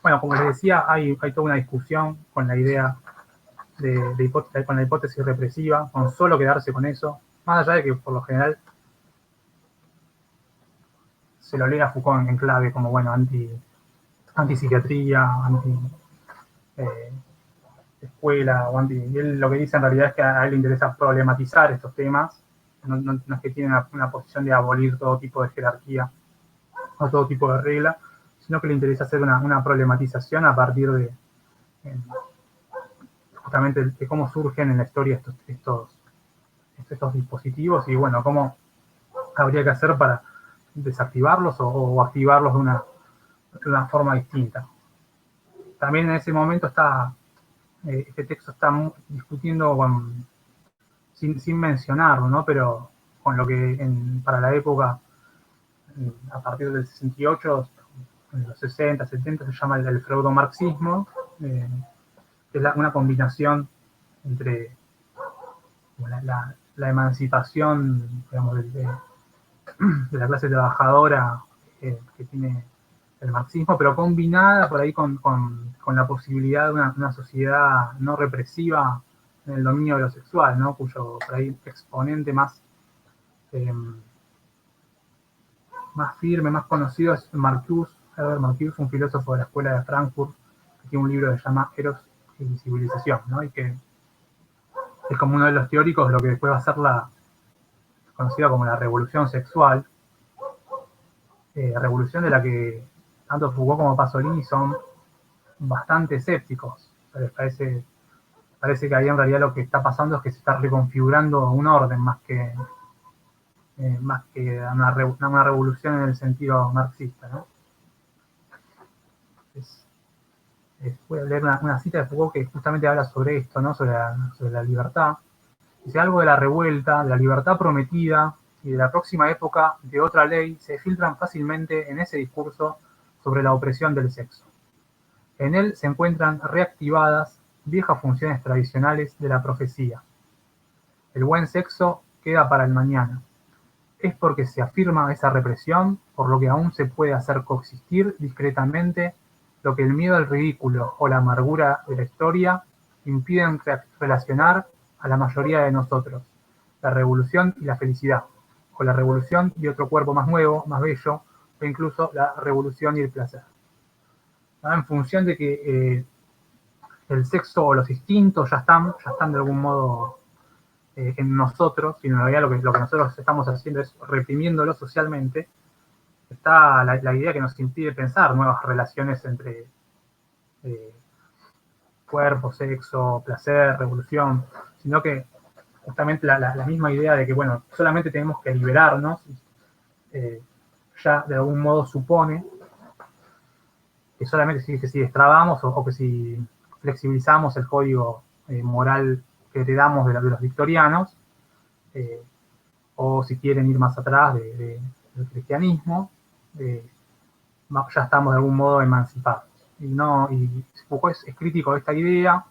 Bueno, como les decía, hay toda una discusión con la idea con la hipótesis represiva, con solo quedarse con eso, más allá de que por lo general se lo lee a Foucault en clave como, bueno, antipsiquiatría, escuela, y él lo que dice en realidad es que a él le interesa problematizar estos temas, no es que tiene una posición de abolir todo tipo de jerarquía o todo tipo de regla, sino que le interesa hacer una problematización a partir de justamente de cómo surgen en la historia estos dispositivos y bueno, cómo habría que hacer para desactivarlos o activarlos de una forma distinta. También en ese momento este texto está discutiendo sin mencionarlo, ¿no? Pero con lo que para la época, a partir del 68, en los 60, 70, se llama el freudomarxismo, que es una combinación entre la emancipación, digamos, de la clase trabajadora que tiene el marxismo, pero combinada por ahí con la posibilidad de una sociedad no represiva en el dominio de lo sexual, ¿no? Cuyo por ahí exponente más firme, más conocido es Marcuse, Herbert Marcuse, un filósofo de la escuela de Frankfurt, que tiene un libro que se llama Eros y civilización, ¿no? Y que es como uno de los teóricos de lo que después va a ser conocida como la revolución sexual, revolución de la que tanto Foucault como Pasolini son bastante escépticos. O sea, les parece que ahí en realidad lo que está pasando es que se está reconfigurando un orden más que una revolución en el sentido marxista, ¿no? Voy a leer una cita de Foucault que justamente habla sobre esto, ¿no? Sobre la libertad. Dice: algo de la revuelta, de la libertad prometida y de la próxima época de otra ley se filtran fácilmente en ese discurso sobre la opresión del sexo. En él se encuentran reactivadas viejas funciones tradicionales de la profecía. El buen sexo queda para el mañana. Es porque se afirma esa represión, por lo que aún se puede hacer coexistir discretamente lo que el miedo al ridículo o la amargura de la historia impiden relacionar a la mayoría de nosotros, la revolución y la felicidad, o la revolución y otro cuerpo más nuevo, más bello, o incluso la revolución y el placer. En función de que el sexo o los instintos ya están de algún modo en nosotros, y en realidad lo que nosotros estamos haciendo es reprimiéndolo socialmente, está la idea que nos impide pensar nuevas relaciones entre cuerpo, sexo, placer, revolución, sino que justamente la misma idea de que, bueno, solamente tenemos que liberarnos, ya de algún modo supone que solamente si destrabamos o que si flexibilizamos el código moral que heredamos de los victorianos, o si quieren ir más atrás del cristianismo, ya estamos de algún modo emancipados. Y Foucault es crítico de esta idea,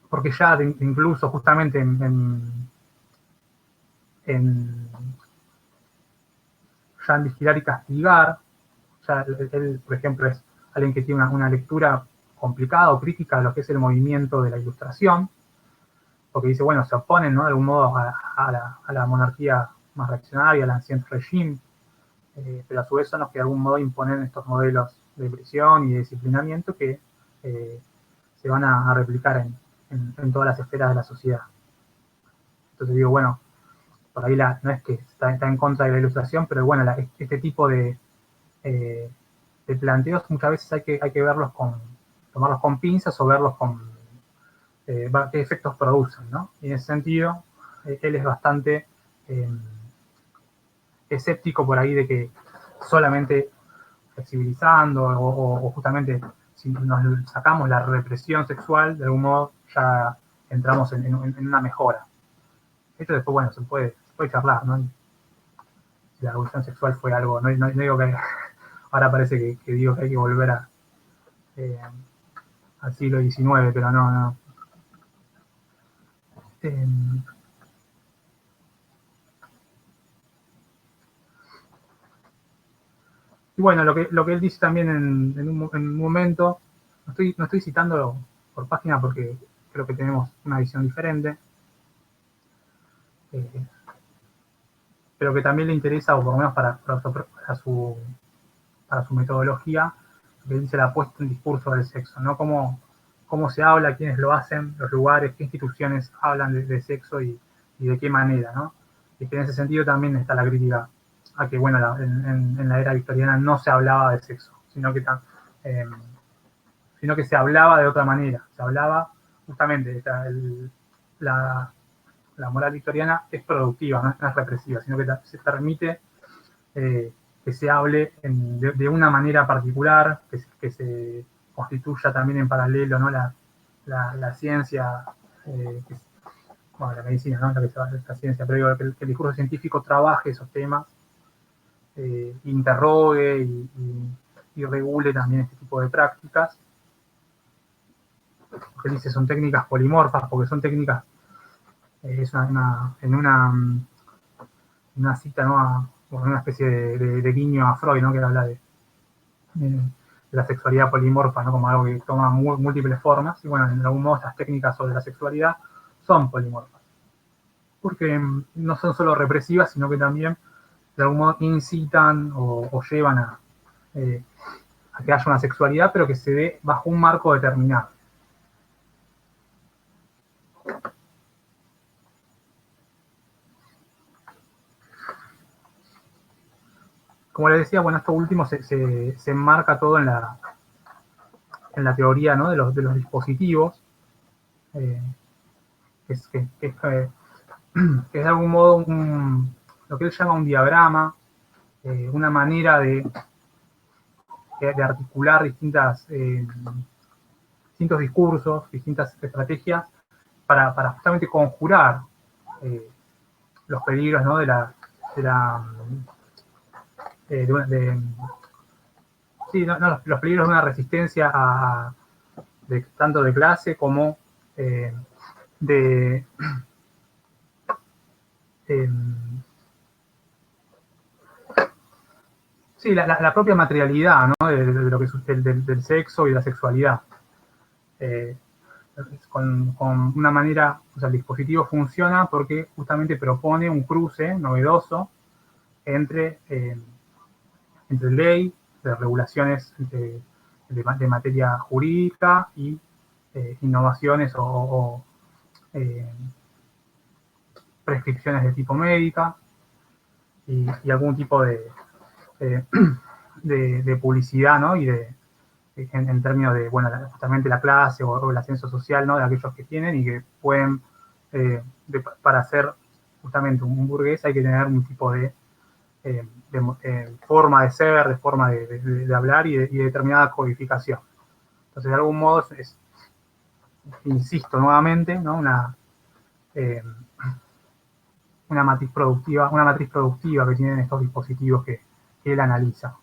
porque ya incluso justamente en ya en vigilar y castigar. Ya él, por ejemplo, es alguien que tiene una lectura complicada o crítica de lo que es el movimiento de la Ilustración, porque dice, bueno, se oponen, ¿no?, de algún modo a la monarquía más reaccionaria, al ancien régimen, pero a su vez son los que de algún modo imponen estos modelos de prisión y de disciplinamiento que se van a replicar en todas las esferas de la sociedad. Entonces digo, bueno, por ahí no es que está en contra de la Ilustración, pero bueno, este tipo de planteos muchas veces hay que verlos tomarlos con pinzas o verlos con qué efectos producen, ¿no? Y en ese sentido, él es bastante escéptico por ahí de que solamente flexibilizando o justamente si nos sacamos la represión sexual, de algún modo ya entramos en una mejora. Esto después, bueno, se puede charlar, ¿no? Si la revolución sexual fue algo, no digo que ahora parece que digo que hay que volver al siglo XIX, pero no. Y bueno, lo que él dice también en un momento, no estoy citando por página porque creo que tenemos una visión diferente, pero que también le interesa, o por lo menos para su metodología, que dice la puesta en discurso del sexo, ¿no? Cómo se habla, quiénes lo hacen, los lugares, qué instituciones hablan de sexo y de qué manera, ¿no? Y que en ese sentido también está la crítica a que, bueno, en la era victoriana no se hablaba de sexo, sino que se hablaba de otra manera. Se hablaba justamente, la moral victoriana es productiva, no es represiva, sino que se permite que se hable de una manera particular, que se constituya también en paralelo, ¿no?, la ciencia, bueno, la medicina, ¿no?, la ciencia, pero digo, que el discurso científico trabaje esos temas, interrogue y regule también este tipo de prácticas. Lo que dice son técnicas polimorfas, porque son técnicas, es en una cita, ¿no?, una especie de guiño a Freud, ¿no?, que habla de la sexualidad polimorfa, ¿no?, como algo que toma múltiples formas. Y bueno, en algún modo estas técnicas sobre la sexualidad son polimorfas, porque no son solo represivas, sino que también de algún modo incitan o llevan a que haya una sexualidad, pero que se dé bajo un marco determinado. Como les decía, bueno, esto último se enmarca todo en la teoría, ¿no?, de los dispositivos, que es de algún modo lo que él llama un diagrama, una manera de articular distintos discursos, distintas estrategias para justamente conjurar los peligros, ¿no?, los peligros de una resistencia tanto de clase como sí, la propia materialidad, ¿no?, de lo que es del sexo y la sexualidad. Con una manera, o sea, el dispositivo funciona porque justamente propone un cruce novedoso entre ley, de regulaciones de materia jurídica y innovaciones o prescripciones de tipo médica y algún tipo de publicidad, ¿no?, y en términos de, bueno, justamente la clase o el ascenso social, ¿no?, de aquellos que tienen y que pueden, para ser justamente un burgués hay que tener un tipo de forma de ser, de forma de hablar y determinada codificación. Entonces, de algún modo, insisto nuevamente, ¿no?, una matriz productiva que tienen estos dispositivos que él analiza.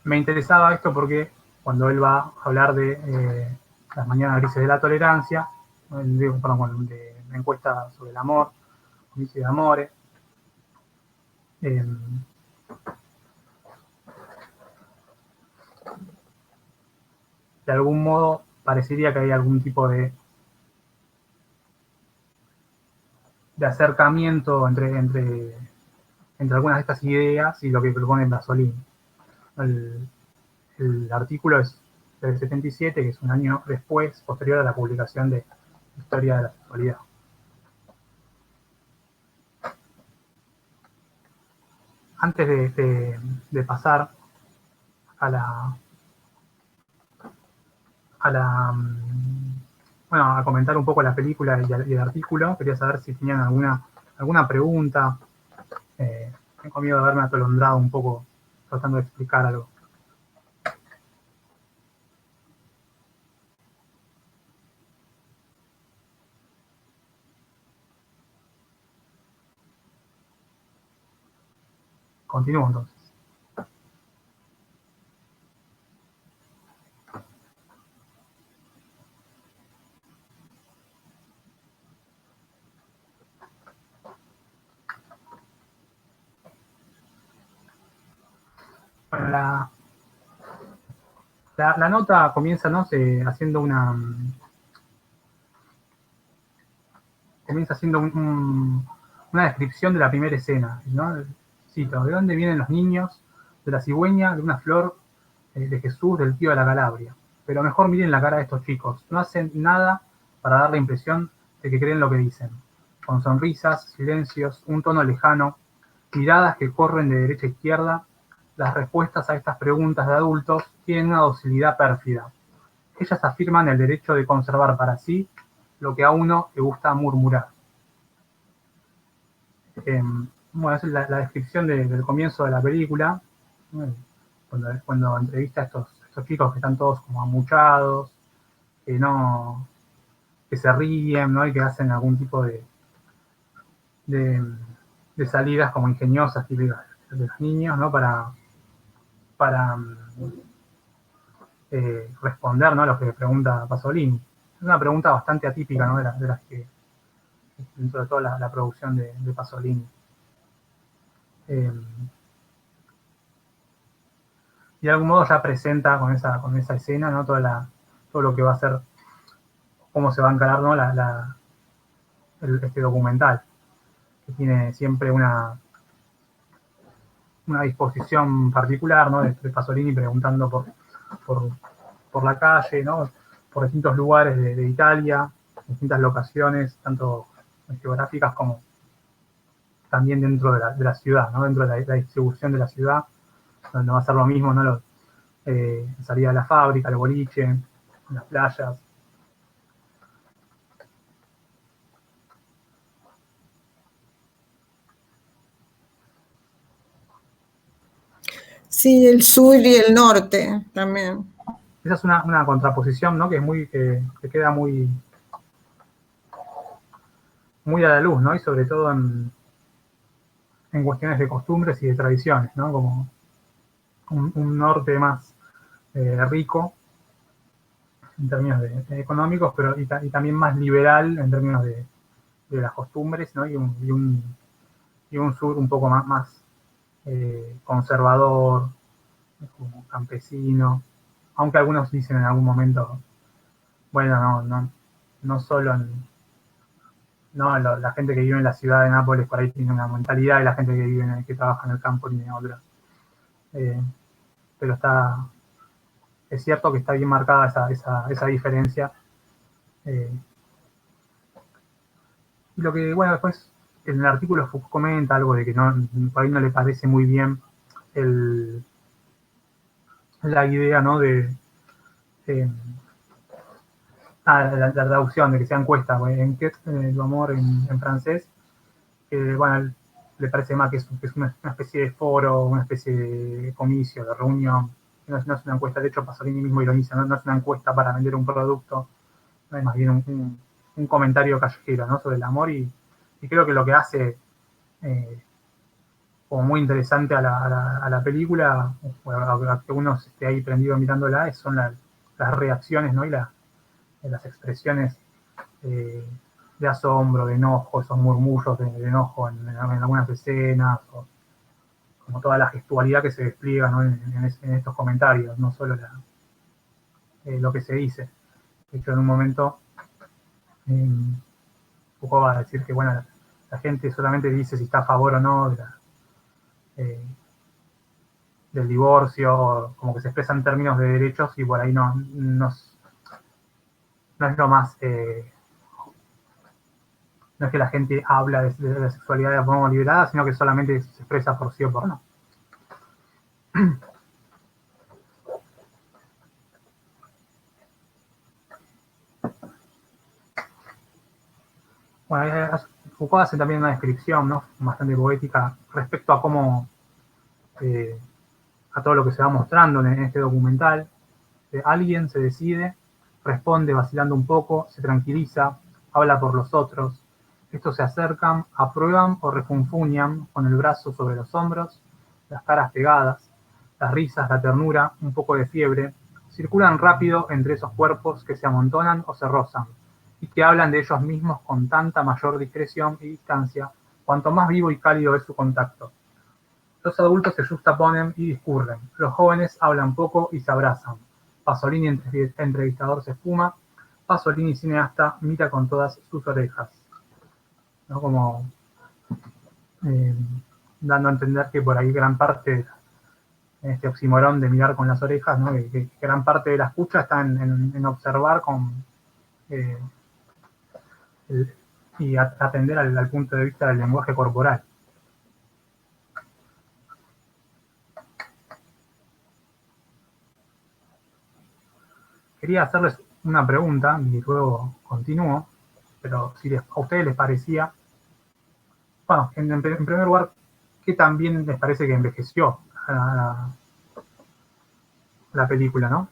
Me interesaba esto porque cuando él va a hablar de las mañanas grises de la tolerancia, perdón, de la encuesta sobre el amor, Comici de Amore. De algún modo parecería que hay algún tipo de acercamiento entre algunas de estas ideas y lo que propone Pasolini. El artículo es del 77, que es un año después, posterior a la publicación de Historia de la Sexualidad. Antes de pasar a comentar un poco la película y el artículo, quería saber si tenían alguna pregunta. Tengo miedo de haberme atolondrado un poco tratando de explicar algo. Continúo entonces. Bueno, la nota comienza, ¿no? Haciendo una descripción de la primera escena, ¿no? Cito: ¿de dónde vienen los niños? De la cigüeña, de una flor, de Jesús, del tío de la Calabria. Pero mejor miren la cara de estos chicos. No hacen nada para dar la impresión de que creen lo que dicen. Con sonrisas, silencios, un tono lejano, miradas que corren de derecha a izquierda, las respuestas a estas preguntas de adultos tienen una docilidad pérfida. Ellas afirman el derecho de conservar para sí lo que a uno le gusta murmurar. Bueno, esa es la descripción del comienzo de la película. Cuando entrevista a estos chicos que están todos como amuchados, que se ríen, ¿no? Y que hacen algún tipo de salidas como ingeniosas, típicas de los niños, ¿no? Para responder, ¿no? A lo que pregunta Pasolini. Es una pregunta bastante atípica, ¿no? De las que, dentro de toda la producción de Pasolini. Y de algún modo ya presenta con esa escena, ¿no? Todo lo que va a ser, cómo se va a encarar, ¿no? Este documental, que tiene siempre una disposición particular, ¿no? De Pasolini preguntando por la calle, ¿no? Por distintos lugares de Italia, distintas locaciones, tanto geográficas como también dentro de la ciudad, ¿no? Dentro de la distribución de la ciudad, donde va a ser lo mismo, ¿no? La salida de la fábrica, el boliche, las playas. Sí, el sur y el norte también. Esa es una contraposición, ¿no? Que queda muy a la luz, ¿no? Y sobre todo en cuestiones de costumbres y de tradiciones, ¿no? Como un norte más rico en términos económicos, pero y también más liberal en términos de las costumbres, ¿no? Y un sur un poco más conservador, como campesino, aunque algunos dicen en algún momento, bueno, no solo la gente que vive en la ciudad de Nápoles por ahí tiene una mentalidad, y la gente que trabaja en el campo tiene otra. Pero es cierto que está bien marcada esa diferencia. Y lo que, bueno, después en el artículo Foucault comenta algo de que por ahí no le parece muy bien la idea, ¿no? La traducción de que sea encuesta, en qué tu amor en francés, bueno, le parece más que es una especie de foro, una especie de comicio, de reunión. No es una encuesta. De hecho, Pasolini mismo ironiza, no es una encuesta para vender un producto, no es más bien un comentario callejero, ¿no? Sobre el amor, y creo que lo que hace como muy interesante a la película, a que uno esté ahí prendido mirándola, son las reacciones, ¿no? Y las expresiones de asombro, de enojo, esos murmullos de enojo en algunas escenas, o como toda la gestualidad que se despliega, ¿no? en estos comentarios, no solo lo que se dice. De hecho, en un momento Foucault va a decir que, bueno, la gente solamente dice si está a favor o no del divorcio, como que se expresa en términos de derechos y por ahí no es lo más... no es que la gente habla de la sexualidad de forma liberada, sino que solamente se expresa por sí o por no. Bueno, Foucault hace también una descripción, ¿no? Bastante poética respecto a cómo, a todo lo que se va mostrando en este documental. Alguien se decide, responde vacilando un poco, se tranquiliza, habla por los otros. Estos se acercan, aprueban o refunfuñan con el brazo sobre los hombros, las caras pegadas, las risas, la ternura, un poco de fiebre, circulan rápido entre esos cuerpos que se amontonan o se rozan, y que hablan de ellos mismos con tanta mayor discreción y distancia, cuanto más vivo y cálido es su contacto. Los adultos se justaponen y discurren, los jóvenes hablan poco y se abrazan. Pasolini, entrevistador, se esfuma, Pasolini, cineasta, mira con todas sus orejas. ¿No? Como dando a entender que por ahí gran parte, este oxímoron de mirar con las orejas, ¿no? que gran parte de la escucha está en observar y atender al punto de vista del lenguaje corporal. Quería hacerles una pregunta y luego continúo, pero si a ustedes les parecía, bueno, en primer lugar, ¿qué tan bien les parece que envejeció la película, no?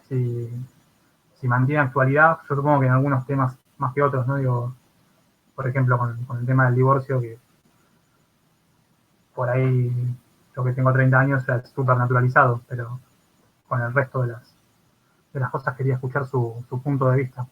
Si mantiene actualidad, yo supongo que en algunos temas más que otros, ¿no? Digo, por ejemplo, con el tema del divorcio, que por ahí yo que tengo 30 años ya es súper naturalizado, pero con el resto de las cosas quería escuchar su punto de vista.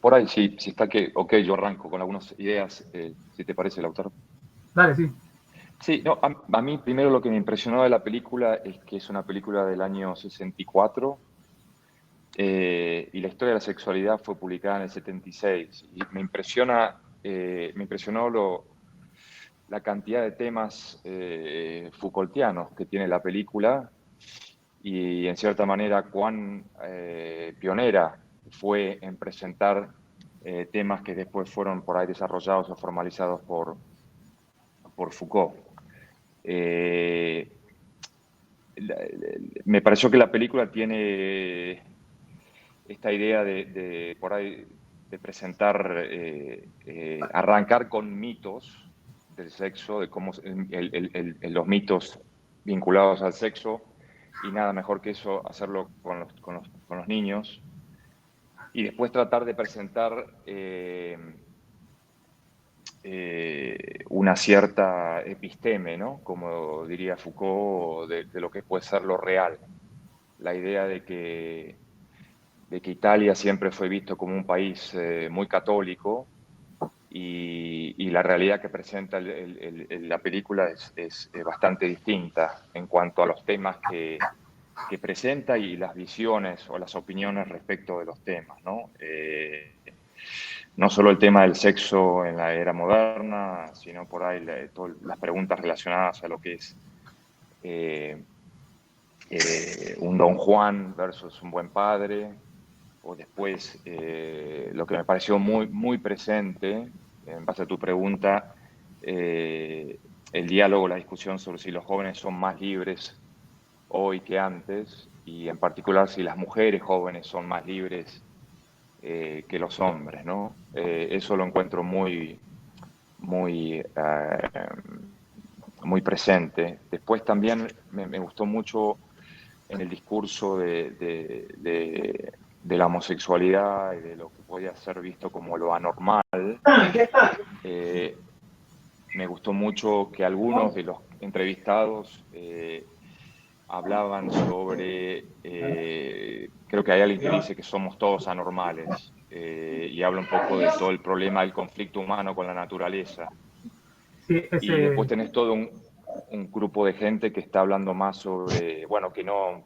Por ahí, si está que, ok, yo arranco con algunas ideas, si te parece, Lautaro. Dale, sí. Sí, no, a mí primero lo que me impresionó de la película es que es una película del año 64 y la historia de la sexualidad fue publicada en el 76. Y me impresionó la cantidad de temas Foucaultianos que tiene la película y en cierta manera cuán pionera fue en presentar temas que después fueron por ahí desarrollados o formalizados por Foucault. Me pareció que la película tiene esta idea de por ahí de presentar, arrancar con mitos del sexo, de cómo los mitos vinculados al sexo, y nada mejor que eso, hacerlo con los niños, y después tratar de presentar una cierta episteme, ¿no? Como diría Foucault, de lo que puede ser lo real. La idea de que Italia siempre fue visto como un país muy católico y la realidad que presenta la película es bastante distinta en cuanto a los temas que presenta y las visiones o las opiniones respecto de los temas, ¿no? No solo el tema del sexo en la era moderna, sino por ahí todas las preguntas relacionadas a lo que es un Don Juan versus un buen padre, o después lo que me pareció muy, muy presente, en base a tu pregunta, el diálogo, la discusión sobre si los jóvenes son más libres hoy que antes, y en particular si las mujeres jóvenes son más libres que los hombres, ¿no? Eso lo encuentro muy, muy, muy presente. Después también me gustó mucho en el discurso de de la homosexualidad y de lo que podía ser visto como lo anormal, me gustó mucho que algunos de los entrevistados hablaban sobre, creo que hay alguien que dice que somos todos anormales, y habla un poco de todo el problema del conflicto humano con la naturaleza. Sí, Y después tenés todo un grupo de gente que está hablando más sobre, bueno, que no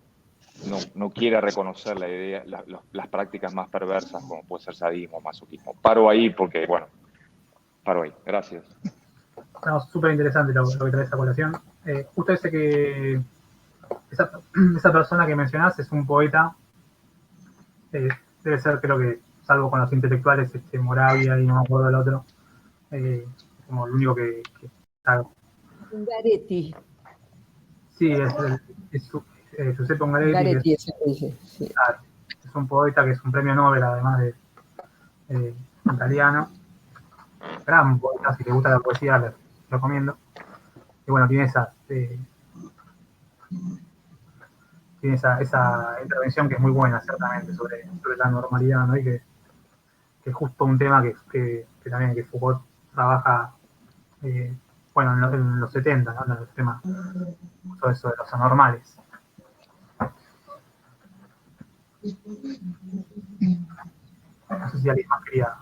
quiere reconocer la idea, las prácticas más perversas, como puede ser sadismo, masoquismo. Paro ahí porque, bueno, paro ahí. Gracias. no, súper interesante lo que traes a colación. Justo esa persona que mencionás es un poeta, debe ser, creo que, salvo con los intelectuales, Moravia y no me acuerdo del otro, como el único que está. Ungaretti. Sí, es Giuseppe Ungaretti. Ungaretti es el dice, sí. Es un poeta que es un premio Nobel, además de italiano. Gran poeta, si te gusta la poesía, lo recomiendo. Y bueno, tiene esa intervención que es muy buena, ciertamente, sobre la normalidad, ¿no? Y que es justo un tema que también que Foucault trabaja, bueno, en los 70, ¿no? En el tema, todo eso de los anormales. No sé si alguien más quería.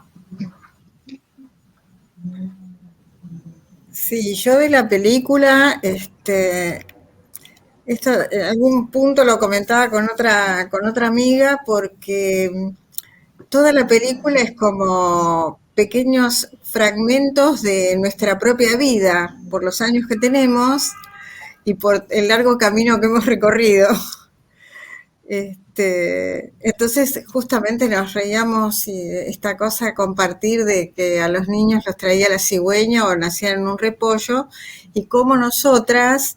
Sí, yo de la película, esto en algún punto lo comentaba con otra amiga, porque toda la película es como pequeños fragmentos de nuestra propia vida, por los años que tenemos y por el largo camino que hemos recorrido. Entonces, justamente nos reíamos y esta cosa de compartir de que a los niños los traía la cigüeña o nacían en un repollo, y cómo nosotras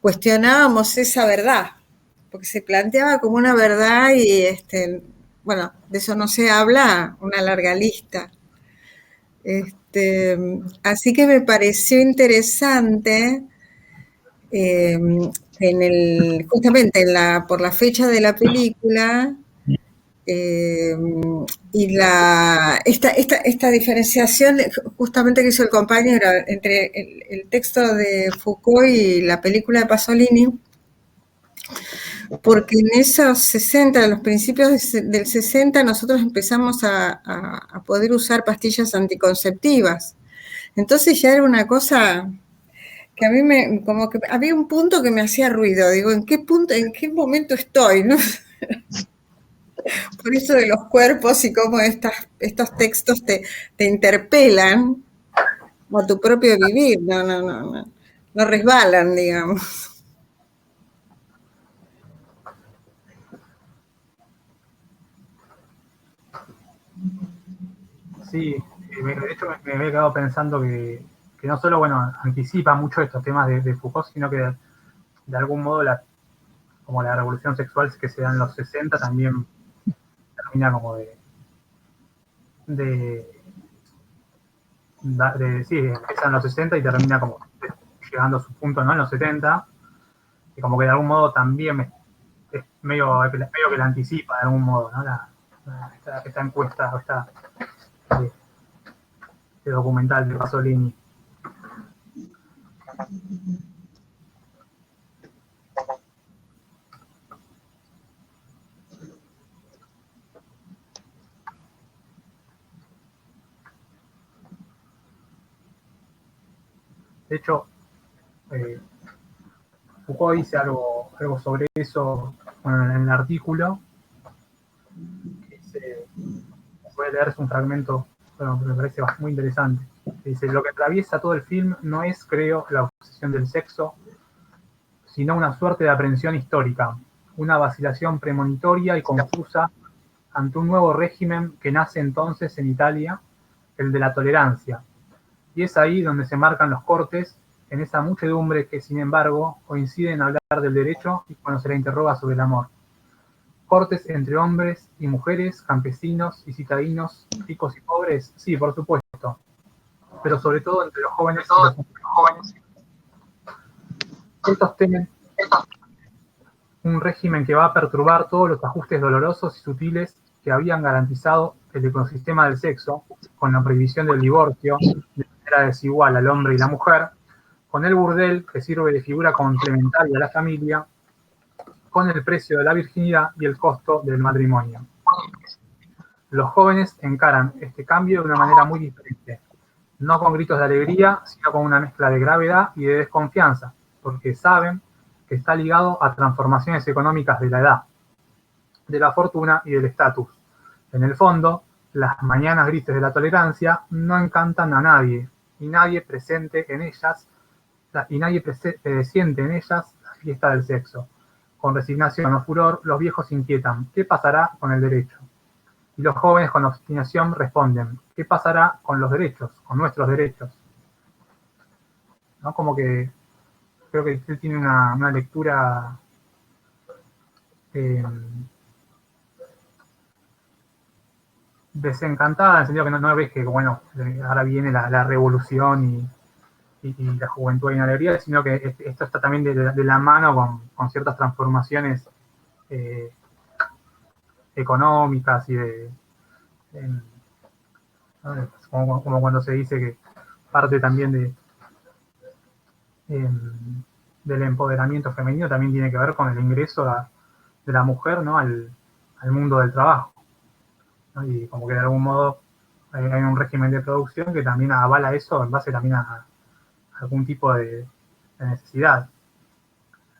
cuestionábamos esa verdad, porque se planteaba como una verdad y, bueno, de eso no se habla, una larga lista. Así que me pareció interesante, justamente por la fecha de la película, y esta diferenciación justamente que hizo el compañero entre el texto de Foucault y la película de Pasolini, porque en esos 60, en los principios del 60, nosotros empezamos a poder usar pastillas anticonceptivas. Entonces ya era una cosa que a mí como que había un punto que me hacía ruido. Digo, ¿en qué momento estoy? ¿No? Por eso de los cuerpos y cómo estos textos te interpelan a tu propio vivir, no resbalan, digamos. Sí, de hecho me había quedado pensando que no solo, bueno, anticipa mucho estos temas de Foucault, sino que de algún modo como la revolución sexual que se da en los 60 también termina como sí, empieza en los 60 y termina como llegando a su punto, ¿no? En los 70, y como que de algún modo también es medio que la anticipa de algún modo, ¿no? Esta encuesta, este documental de Pasolini. De hecho, Foucault dice algo sobre eso, bueno, en el artículo, que dice, voy a leer un fragmento, bueno, que me parece muy interesante. Dice, lo que atraviesa todo el film no es, creo, la obsesión del sexo, sino una suerte de aprehensión histórica, una vacilación premonitoria y confusa ante un nuevo régimen que nace entonces en Italia, el de la tolerancia. Y es ahí donde se marcan los cortes en esa muchedumbre que, sin embargo, coincide en hablar del derecho y cuando se la interroga sobre el amor. Cortes entre hombres y mujeres, campesinos y citadinos, ricos y pobres, sí, por supuesto, pero sobre todo entre los jóvenes y los jóvenes. Estos temen un régimen que va a perturbar todos los ajustes dolorosos y sutiles que habían garantizado el ecosistema del sexo con la prohibición del divorcio de manera desigual al hombre y la mujer, con el burdel que sirve de figura complementaria a la familia, con el precio de la virginidad y el costo del matrimonio. Los jóvenes encaran este cambio de una manera muy diferente, no con gritos de alegría, sino con una mezcla de gravedad y de desconfianza, porque saben que está ligado a transformaciones económicas de la edad, de la fortuna y del estatus. En el fondo, las mañanas grises de la tolerancia no encantan a nadie, y nadie presente en ellas, siente en ellas la fiesta del sexo. Con resignación o furor, los viejos inquietan, ¿qué pasará con el derecho? Y los jóvenes con obstinación responden, ¿qué pasará con los derechos, con nuestros derechos? ¿No? Como que creo que él tiene una lectura desencantada, en el sentido que no ves que, bueno, ahora viene la revolución y la juventud y la alegría, sino que esto está también de la mano con ciertas transformaciones económicas y como cuando se dice que parte también del empoderamiento femenino también tiene que ver con el ingreso de la mujer, ¿no? al mundo del trabajo, ¿no? Y como que de algún modo hay un régimen de producción que también avala eso en base también a algún tipo de necesidad.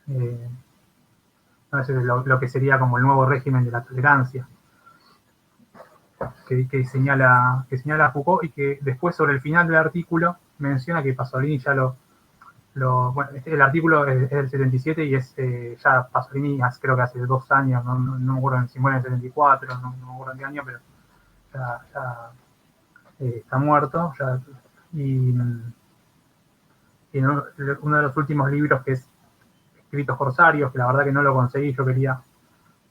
¿No? Eso es lo que sería como el nuevo régimen de la tolerancia que señala Foucault, y que después sobre el final del artículo menciona que Pasolini ya bueno, el artículo es del 77 y es ya Pasolini creo que hace 2 años, no me acuerdo si muere en el 74, no me acuerdo en qué año, pero ya está muerto. Y uno de los últimos libros, que es Escritos Corsarios, que la verdad que no lo conseguí, yo quería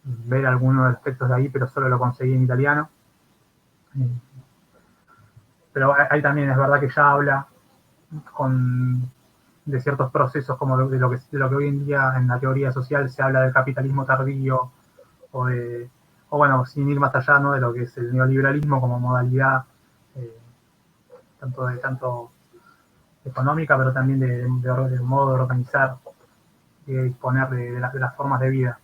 ver algunos de los textos de ahí, pero solo lo conseguí en italiano. Pero ahí también es verdad que ya habla de ciertos procesos, como de lo que hoy en día en la teoría social se habla del capitalismo tardío, o bueno, sin ir más allá, ¿no? De lo que es el neoliberalismo como modalidad tanto económica, pero también de modo de organizar y de disponer de las formas de vida.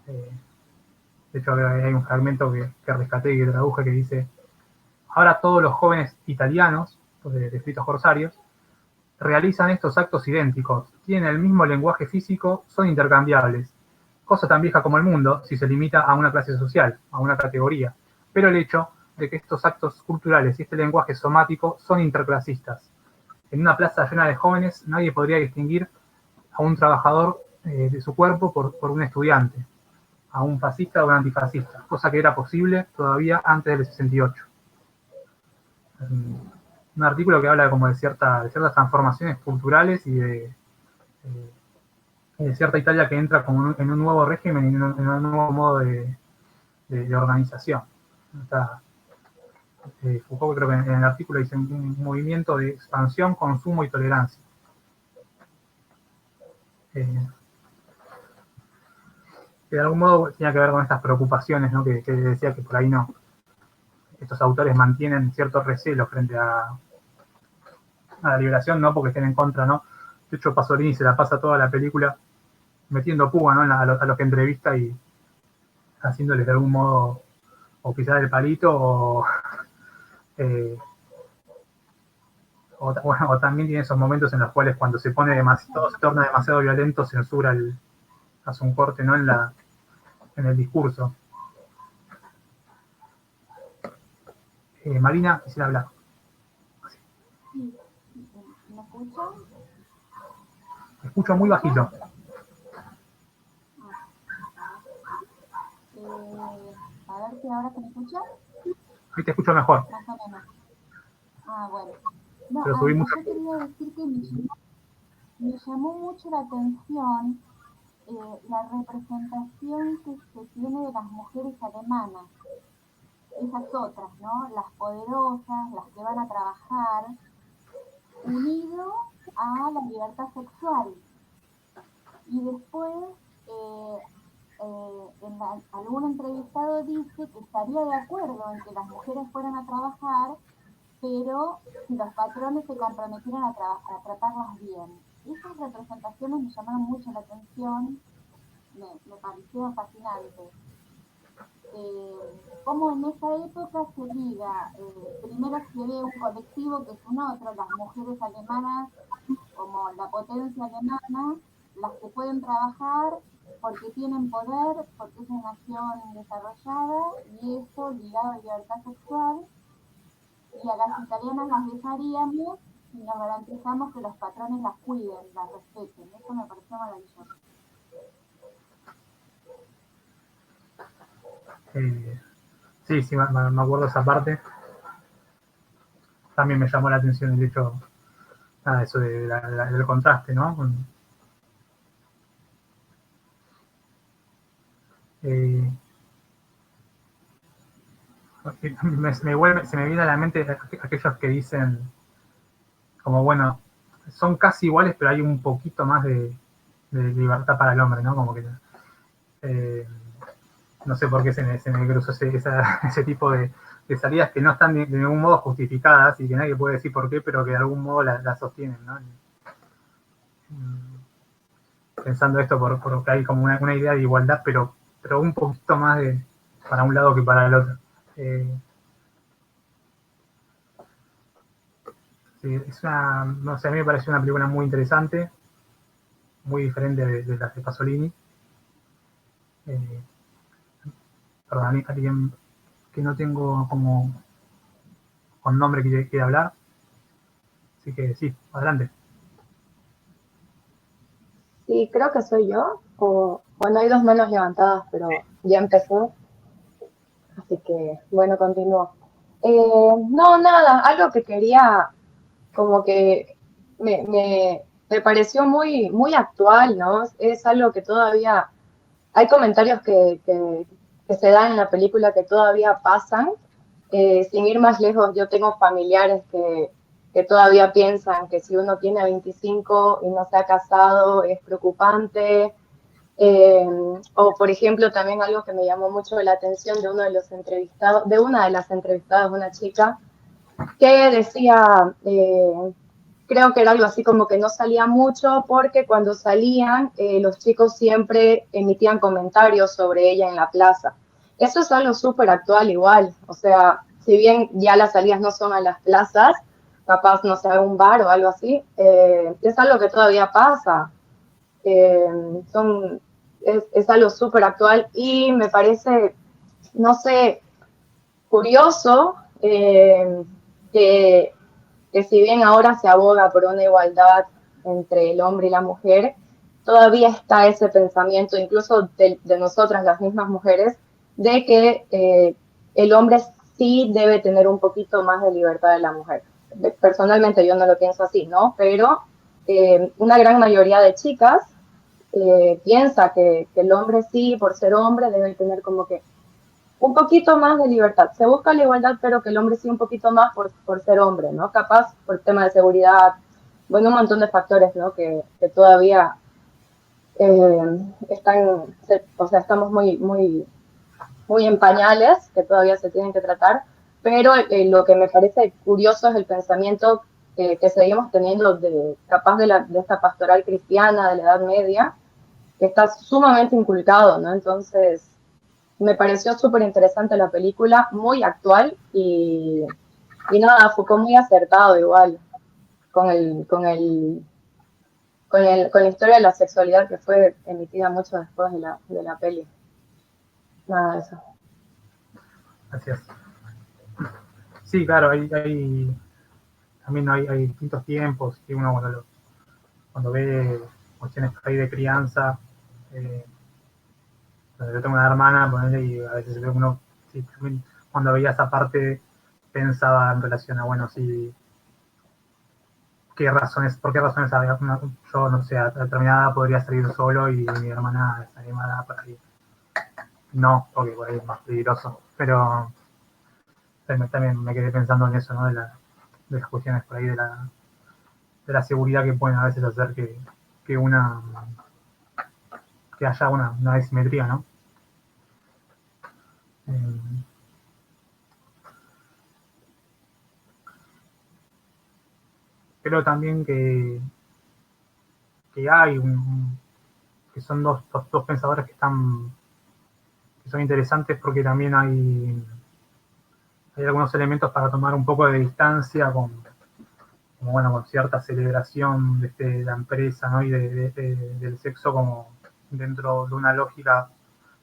De hecho, hay un fragmento que rescaté y que traduje que dice: ahora todos los jóvenes italianos, de escritos corsarios, realizan estos actos idénticos, tienen el mismo lenguaje físico, son intercambiables. Cosa tan vieja como el mundo si se limita a una clase social, a una categoría. Pero el hecho de que estos actos culturales y este lenguaje somático son interclasistas. En una plaza llena de jóvenes nadie podría distinguir a un trabajador de su cuerpo por un estudiante, a un fascista o un antifascista, cosa que era posible todavía antes del 68. Un artículo que habla como de ciertas transformaciones culturales y de cierta Italia que entra como en un nuevo régimen y en un nuevo modo de organización. Foucault, creo que en el artículo dice un movimiento de expansión, consumo y tolerancia. Que de algún modo tenía que ver con estas preocupaciones, ¿no? que decía que por ahí no. Estos autores mantienen cierto recelo frente a la liberación, no porque estén en contra, ¿no? De hecho, Pasolini se la pasa toda la película metiendo púa, ¿no? a los que entrevista y haciéndoles de algún modo o pisar el palito o también tiene esos momentos en los cuales cuando se pone todo se torna demasiado violento, censura, hace un corte, ¿no? en el discurso. Marina, quisiera hablar. Sí, ¿me escuchan? Me escucho muy bajito. A ver si ahora se me escucha. Ahí te escucho mejor. Más o menos. Bueno. No, Pero subí mucho. yo quería decir que me llamó mucho la atención la representación que se tiene de las mujeres alemanas. Esas otras, ¿no? Las poderosas, las que van a trabajar, unido a la libertad sexual. Y después, algún entrevistado dice que estaría de acuerdo en que las mujeres fueran a trabajar, pero si los patrones se comprometieran a tratarlas bien. Esas representaciones me llamaron mucho la atención, me parecieron fascinantes. Cómo en esa época se liga, primero se ve un colectivo que es un otro, las mujeres alemanas como la potencia alemana, las que pueden trabajar porque tienen poder, porque es una nación desarrollada, y eso ligado a libertad sexual, y a las italianas las dejaríamos y nos garantizamos que los patrones las cuiden, las respeten. Eso me pareció maravilloso. Sí, me acuerdo esa parte. También me llamó la atención el hecho, eso del contraste, ¿no? Se me viene a la mente aquellos que dicen, como bueno, son casi iguales, pero hay un poquito más de libertad para el hombre, ¿no? Como que no sé por qué se me cruzó ese tipo de salidas que no están de ningún modo justificadas y que nadie puede decir por qué, pero que de algún modo la sostienen, ¿no? Pensando esto porque hay como una idea de igualdad, pero un poquito más para un lado que para el otro. Sí, no sé, a mí me pareció una película muy interesante, muy diferente de las de Pasolini. Perdón, alguien que no tengo como con nombre que quiere hablar. Así que sí, adelante. Sí, creo que soy yo. Bueno, hay dos manos levantadas, pero ya empezó. Así que, bueno, continúo. No, nada, algo que quería, como que me pareció muy, muy actual, ¿no? Es algo que todavía, hay comentarios que se dan en la película que todavía pasan. Sin ir más lejos, yo tengo familiares que todavía piensan que si uno tiene 25 y no se ha casado es preocupante. O por ejemplo, también algo que me llamó mucho la atención de uno de los entrevistados, de una de las entrevistadas, una chica, que decía, creo que era algo así como que no salía mucho porque cuando salían los chicos siempre emitían comentarios sobre ella en la plaza. Eso es algo súper actual igual, o sea, si bien ya las salidas no son a las plazas, capaz, no sé, a un bar o algo así, es algo que todavía pasa. Es algo súper actual y me parece, no sé, curioso que si bien ahora se aboga por una igualdad entre el hombre y la mujer, todavía está ese pensamiento, incluso de nosotras, las mismas mujeres, de que el hombre sí debe tener un poquito más de libertad de la mujer. Personalmente yo no lo pienso así, ¿no? Pero una gran mayoría de chicas piensa que el hombre sí, por ser hombre, debe tener como que un poquito más de libertad. Se busca la igualdad, pero que el hombre sí un poquito más por ser hombre, ¿no? Capaz por tema de seguridad, bueno, un montón de factores, ¿no? Que todavía están, o sea, estamos muy, muy, muy en pañales, que todavía se tienen que tratar, pero lo que me parece curioso es el pensamiento que seguimos teniendo capaz de esta pastoral cristiana de la Edad Media, que está sumamente inculcado, ¿no? Entonces, me pareció súper interesante la película, muy actual y nada, Foucault muy acertado igual con la historia de la sexualidad que fue emitida mucho después de la peli. Nada de eso. Gracias. Sí, claro, también hay distintos tiempos y uno cuando ve cuestiones ahí de crianza, yo tengo una hermana, ponele, y a veces uno, sí, también cuando veía esa parte pensaba en relación a, bueno, sí, por qué razones había, yo no sé, a determinada podría salir solo y mi hermana está animada para ir. No, porque por ahí es más peligroso, pero también me quedé pensando en eso, ¿no? De las cuestiones por ahí de la seguridad que pueden a veces hacer que haya una asimetría, ¿no? Creo también que hay que son dos pensadores que son interesantes, porque también hay algunos elementos para tomar un poco de distancia con cierta celebración de la empresa, ¿no? Y del sexo como dentro de una lógica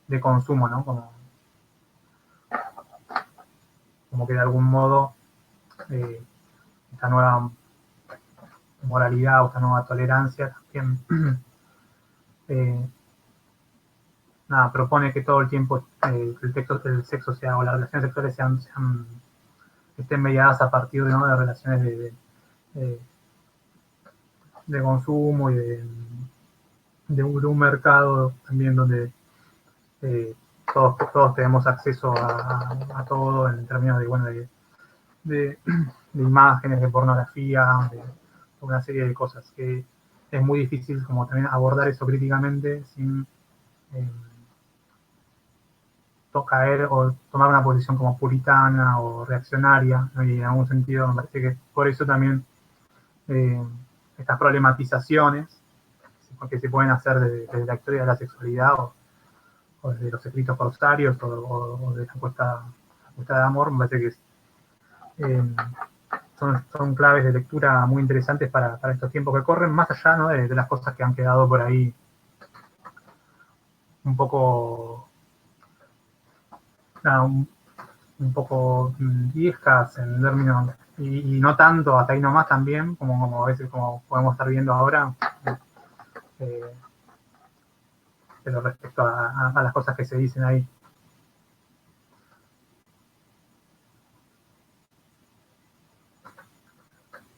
de consumo, ¿no? Como que de algún modo esta nueva moralidad o esta nueva tolerancia también propone que todo el tiempo el sexo sea, o las relaciones sexuales estén mediadas a partir, ¿no?, de relaciones de consumo y de un mercado también donde todos tenemos acceso a todo en términos de imágenes, de pornografía, de una serie de cosas, que es muy difícil como también abordar eso críticamente sin caer o tomar una posición como puritana o reaccionaria, ¿no? Y en algún sentido me parece que por eso también estas problematizaciones que se pueden hacer desde la historia de la sexualidad o desde los escritos corsarios o de la encuesta de amor, me parece que son claves de lectura muy interesantes para estos tiempos que corren, más allá, ¿no?, de las cosas que han quedado por ahí un poco viejas en términos, y no tanto, hasta ahí nomás también, como a veces como podemos estar viendo ahora, pero respecto a las cosas que se dicen ahí.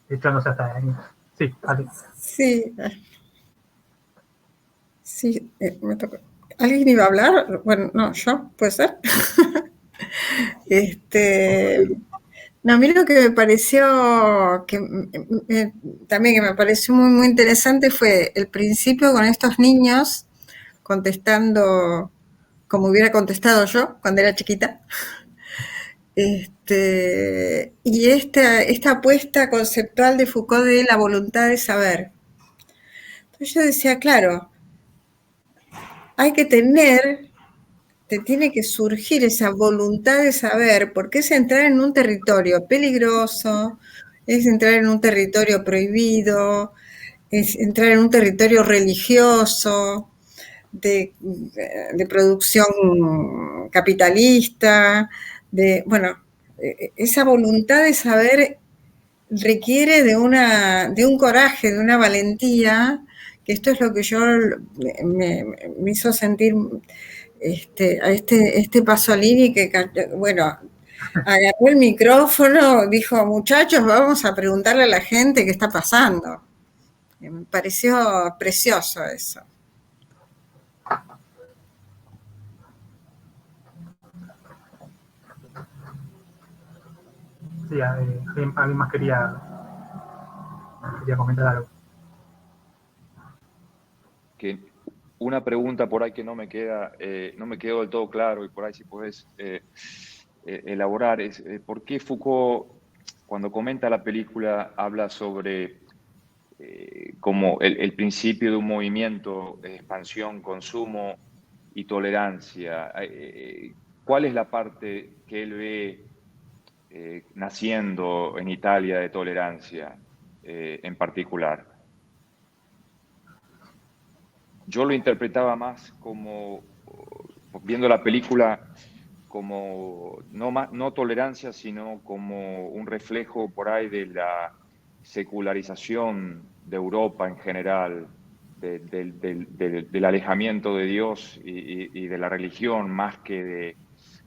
De hecho, no sé hasta ahí. Sí, Ali. Sí, sí, me tocó. ¿Alguien iba a hablar? Bueno, no, yo, puede ser. No, a mí lo que me pareció, también que me pareció muy, muy interesante fue el principio con estos niños contestando como hubiera contestado yo cuando era chiquita. Y esta apuesta conceptual de Foucault de la voluntad de saber. Entonces yo decía, claro, hay que te tiene que surgir esa voluntad de saber, porque es entrar en un territorio peligroso, es entrar en un territorio prohibido, es entrar en un territorio religioso, de producción capitalista, esa voluntad de saber requiere de un coraje, de una valentía, que esto es lo que yo me hizo sentir a este Pasolini que, bueno, agarró el micrófono, dijo, muchachos, vamos a preguntarle a la gente qué está pasando. Me pareció precioso eso. Sí, alguien más quería comentar algo. Que una pregunta por ahí que no me quedó del todo claro, y por ahí si podés elaborar, es ¿por qué Foucault, cuando comenta la película, habla sobre como el principio de un movimiento de expansión, consumo y tolerancia? ¿Cuál es la parte que él ve naciendo en Italia de tolerancia en particular? Yo lo interpretaba más como, viendo la película, como no tolerancia, sino como un reflejo por ahí de la secularización de Europa en general, del alejamiento de Dios y de la religión, más que de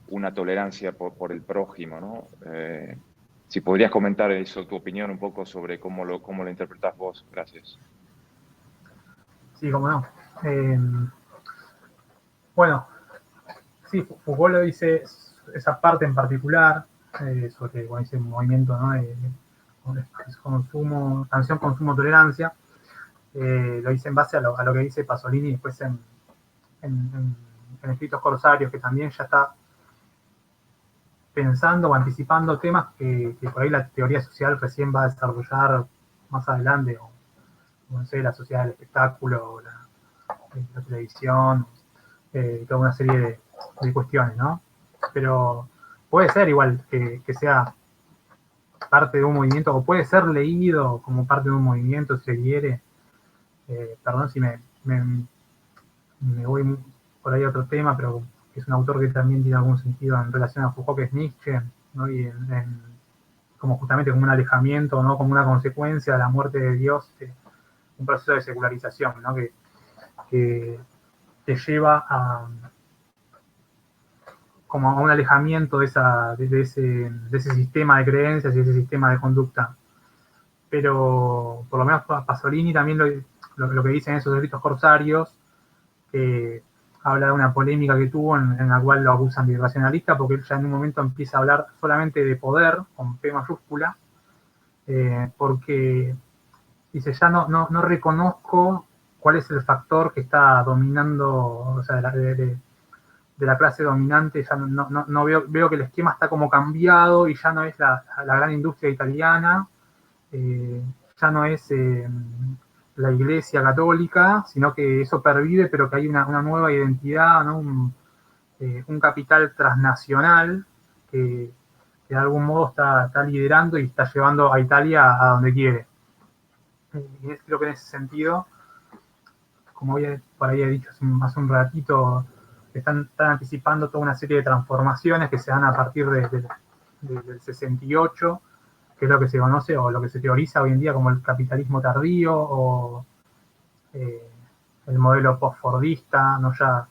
una tolerancia por el prójimo, ¿no? Si podrías comentar eso, tu opinión un poco sobre cómo lo interpretás vos. Gracias. Sí, cómo no. Bueno, sí, Foucault lo dice, esa parte en particular, sobre ese movimiento, ¿no?, de consumo, canción, consumo, tolerancia, lo dice en base a lo que dice Pasolini después en Escritos Corsarios, que también ya está pensando o anticipando temas que por ahí la teoría social recién va a desarrollar más adelante, o no sé, la sociedad del espectáculo, la televisión, toda una serie de cuestiones, ¿no? Pero puede ser igual que sea parte de un movimiento, o puede ser leído como parte de un movimiento, si se quiere. Perdón si me voy por ahí a otro tema, pero es un autor que también tiene algún sentido en relación a Foucault, que es Nietzsche, ¿no? Y como justamente como un alejamiento, ¿no? Como una consecuencia de la muerte de Dios, un proceso de secularización, ¿no? Que lleva como a un alejamiento de ese sistema de creencias y ese sistema de conducta. Pero por lo menos Pasolini también lo que dice en esos escritos corsarios, que habla de una polémica que tuvo en la cual lo acusan de irracionalista, porque él ya en un momento empieza a hablar solamente de poder, con P mayúscula, porque dice, ya no reconozco cuál es el factor que está dominando, o sea, de la clase dominante, ya no veo que el esquema está como cambiado y ya no es la gran industria italiana, ya no es la iglesia católica, sino que eso pervive, pero que hay una nueva identidad, ¿no? Un capital transnacional que de algún modo está liderando y está llevando a Italia a donde quiere. Y creo que en ese sentido, como por ahí he dicho hace un ratito, están anticipando toda una serie de transformaciones que se dan a partir del 68, que es lo que se conoce o lo que se teoriza hoy en día como el capitalismo tardío o el modelo post-fordista, ¿no? Ya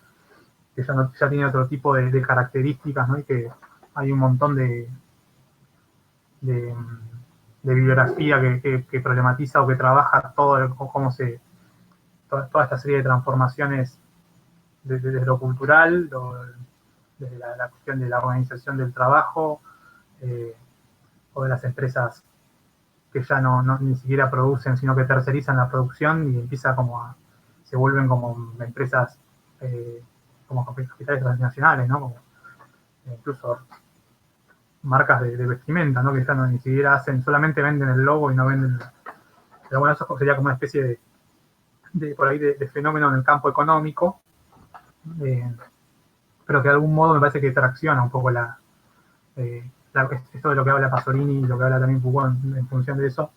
tiene otro tipo de características, ¿no? Y que hay un montón de bibliografía que problematiza o que trabaja toda esta serie de transformaciones desde lo cultural, desde la cuestión de la organización del trabajo, o de las empresas que ya ni siquiera producen, sino que tercerizan la producción y se vuelven como empresas, como capitales transnacionales, ¿no? Como, incluso marcas de vestimenta, ¿no? Que ya ni siquiera solamente venden el logo y no venden. Pero bueno, eso sería como una especie por ahí de fenómeno en el campo económico, pero que de algún modo me parece que tracciona un poco esto de lo que habla Pasolini y lo que habla también Foucault en función de eso,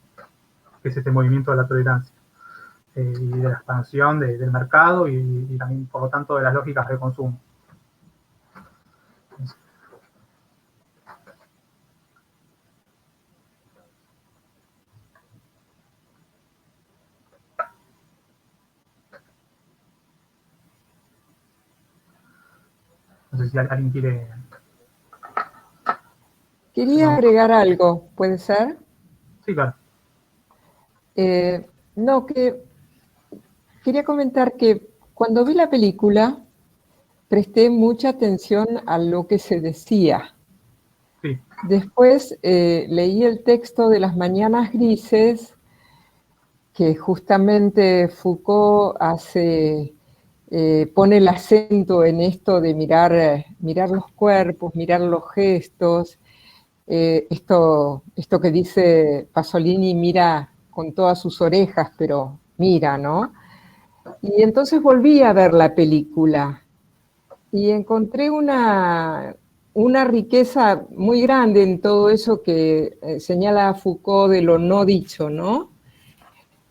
que es este movimiento de la tolerancia y de la expansión del mercado y también, por lo tanto, de las lógicas de consumo. No sé si alguien quiere... Quería agregar algo, ¿puede ser? Sí, claro. Quería comentar que cuando vi la película presté mucha atención a lo que se decía. Sí. Después leí el texto de Las Mañanas Grises, que justamente Foucault pone el acento en esto de mirar los cuerpos, mirar los gestos. Esto que dice Pasolini, mira con todas sus orejas, pero mira, ¿no? Y entonces volví a ver la película y encontré una riqueza muy grande en todo eso que señala Foucault de lo no dicho, ¿no?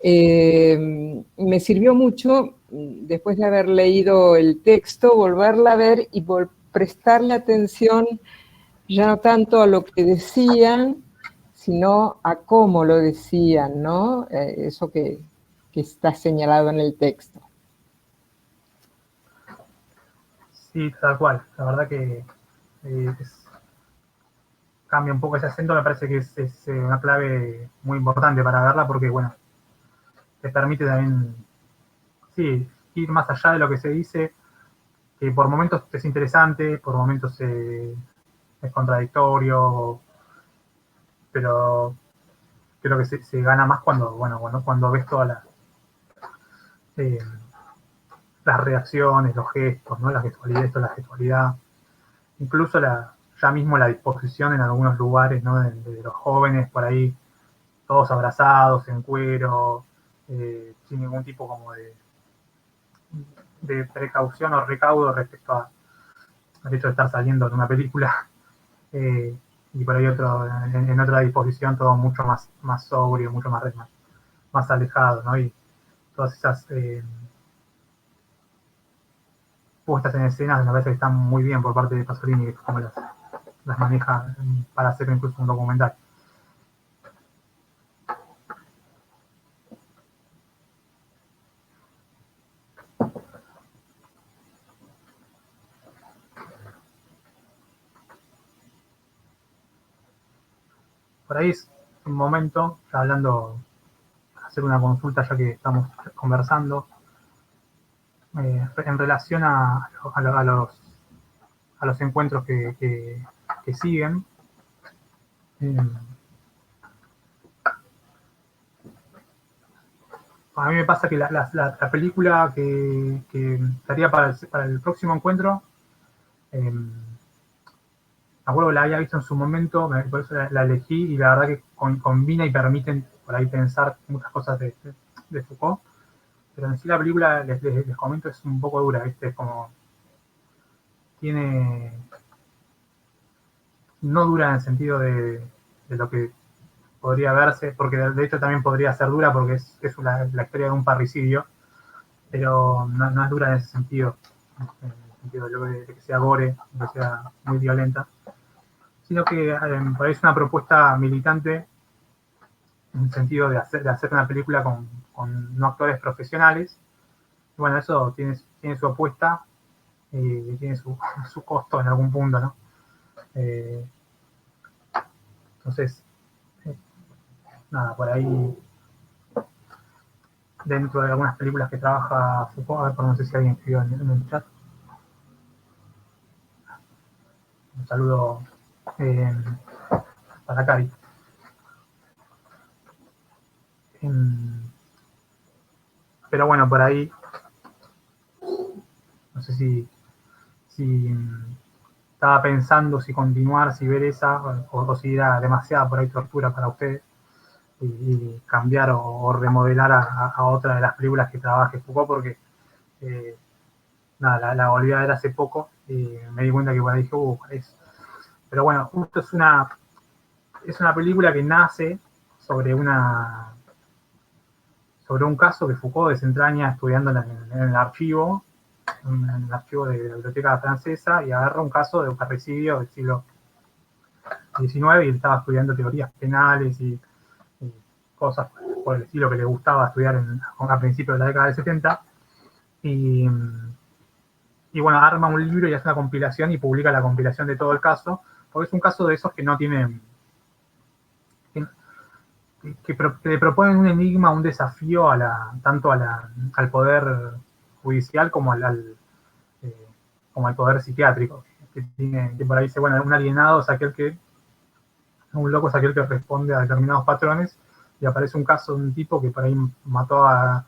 Me sirvió mucho, después de haber leído el texto, volverla a ver y prestarle atención ya no tanto a lo que decían, sino a cómo lo decían, ¿no? Eso que está señalado en el texto. Sí, tal cual. La verdad que cambia un poco ese acento, me parece que es una clave muy importante para verla porque, bueno, te permite también, sí, ir más allá de lo que se dice, que por momentos es interesante, por momentos es contradictorio, pero creo que se gana más cuando ves todas las reacciones, los gestos, ¿no? La gestualidad, incluso ya mismo la disposición en algunos lugares, ¿no? De los jóvenes por ahí, todos abrazados, en cuero, sin ningún tipo como de precaución o recaudo respecto al hecho de estar saliendo de una película. Y por ahí en otra disposición todo mucho más sobrio, mucho más alejado, ¿no? Y todas esas puestas en escena me parece que están muy bien por parte de Pasolini, que es como las maneja para hacer incluso un documental. Por ahí es un momento, ya hablando, hacer una consulta ya que estamos conversando, en relación a los encuentros que siguen. A mí me pasa que la película que estaría para el próximo encuentro, me acuerdo que la había visto en su momento, por eso la elegí, y la verdad que combina y permiten por ahí pensar muchas cosas de Foucault, pero en sí la película, les comento, es un poco dura, ¿viste? Es como, no dura en el sentido de lo que podría verse, porque de hecho también podría ser dura porque es la historia de un parricidio, pero no es dura en ese sentido, en el sentido de que sea gore, que sea muy violenta, sino que por ahí es una propuesta militante en el sentido de hacer una película con no actores profesionales. Y bueno, eso tiene su apuesta y tiene su costo en algún punto, ¿no? Entonces, nada, por ahí, dentro de algunas películas que trabaja Foucault, a ver, no sé si alguien escribió en el chat. Un saludo para Cari. Pero bueno, por ahí, no sé si estaba pensando si continuar, si ver esa, o si era demasiada por ahí tortura para ustedes, y cambiar o remodelar a otra de las películas que trabaje Foucault, porque nada, la volví a ver hace poco y me di cuenta que bueno, dije, pero bueno, justo es una película que nace sobre un caso que Foucault desentraña estudiando en el archivo de la biblioteca francesa, y agarra un caso de un parricidio del siglo XIX, y él estaba estudiando teorías penales y cosas por el estilo que le gustaba estudiar a principios de la década del 70, y bueno, arma un libro y hace una compilación y publica la compilación de todo el caso, porque es un caso de esos que no tienen, que le proponen un enigma, un desafío tanto al poder judicial como al poder psiquiátrico, que por ahí dice, bueno, un alienado es un loco es aquel que responde a determinados patrones, y aparece un caso de un tipo que por ahí mató a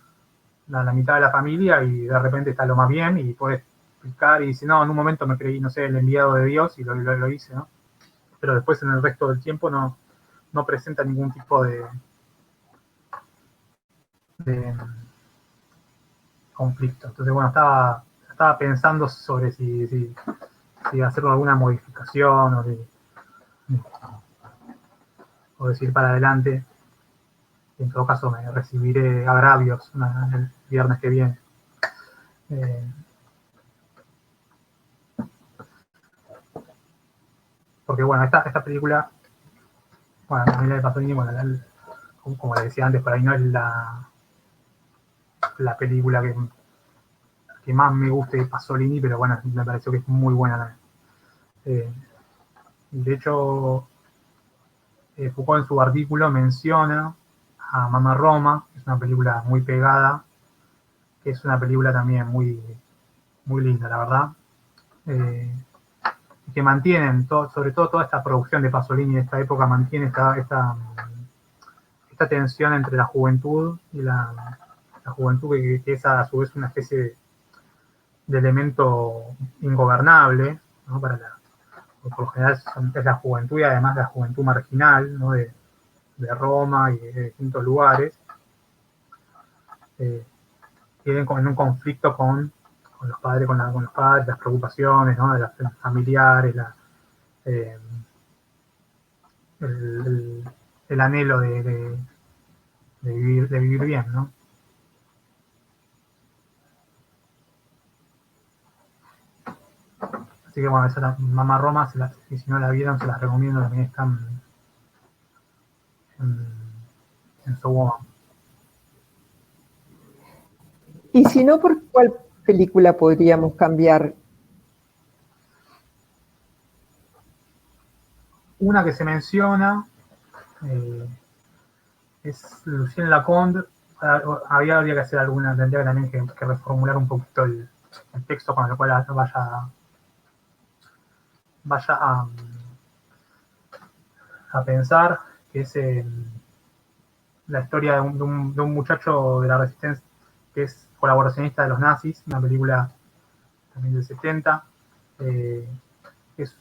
la mitad de la familia y de repente está lo más bien y puede explicar y dice, no, en un momento me creí, no sé, el enviado de Dios y lo hice, ¿no? Pero después en el resto del tiempo no presenta ningún tipo de conflicto. Entonces, bueno, estaba pensando sobre si hacer alguna modificación o decir para adelante. En todo caso, me recibiré agravios el viernes que viene. Porque, bueno, esta película, bueno, la familia de Pasolini, bueno, como le decía antes, por ahí no es la película que más me guste de Pasolini, pero bueno, me pareció que es muy buena también. De hecho, Foucault en su artículo menciona a Mamma Roma, que es una película muy pegada, que es una película también muy, muy linda, la verdad, que mantienen, sobre todo toda esta producción de Pasolini de esta época, mantiene esta tensión entre la juventud y la juventud, que es a su vez una especie de elemento ingobernable, ¿no? por lo general es la juventud y además la juventud marginal, ¿no? de Roma y de distintos lugares, tienen en un conflicto con los padres, con los padres, las preocupaciones, ¿no? de las familiares, eh, el anhelo de vivir bien, ¿no? Así que bueno, esa es la Mamá Roma, si no la vieron, se las recomiendo, también están en Sogoma. Y si no, ¿por cuál película podríamos cambiar? Una que se menciona es Lucien Laconde. Habría que hacer alguna, tendría también que reformular un poquito el texto con el cual vaya a pensar, que es la historia de un muchacho de la resistencia que es colaboracionista de los nazis, una película también del 70. Es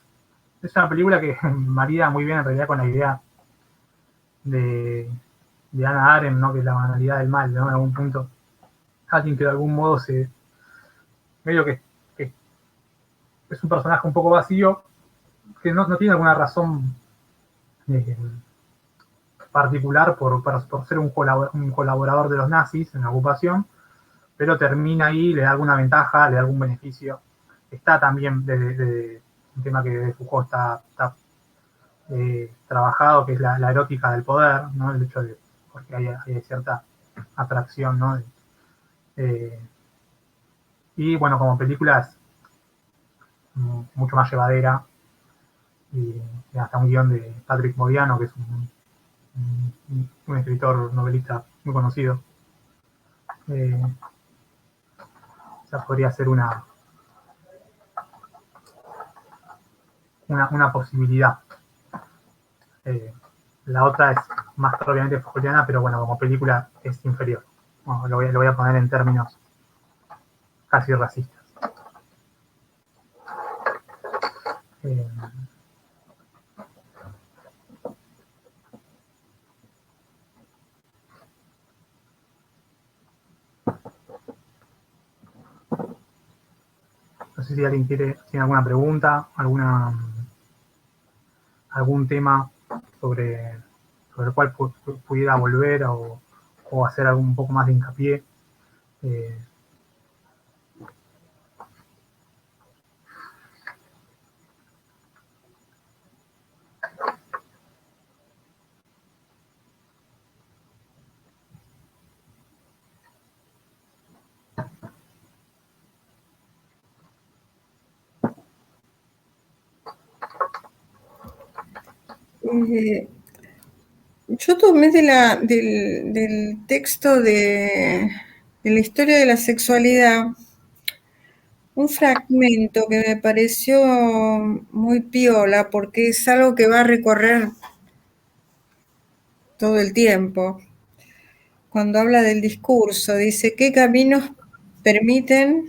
una película que marida muy bien en realidad con la idea de Hannah Arendt, ¿no? Que es la banalidad del mal, ¿no? En algún punto, alguien que de algún modo medio que es un personaje un poco vacío, que no tiene alguna razón particular por ser un colaborador de los nazis en la ocupación, pero termina ahí, le da alguna ventaja, le da algún beneficio. Está también un tema que de Foucault está trabajado, que es la erótica del poder, ¿no? El hecho de, porque hay cierta atracción, ¿no? Y bueno, como película es mucho más llevadera, y hasta un guión de Patrick Modiano, que es un escritor novelista muy conocido. O sea, podría ser una posibilidad. La otra es más propiamente foucaultiana, pero bueno, como película es inferior. Bueno, lo voy a poner en términos casi racistas. No sé si alguien tiene alguna pregunta, algún tema sobre el cual pudiera volver o hacer un poco más de hincapié. Yo tomé del texto de la historia de la sexualidad un fragmento que me pareció muy piola, porque es algo que va a recorrer todo el tiempo. Cuando habla del discurso, dice, ¿qué caminos permiten?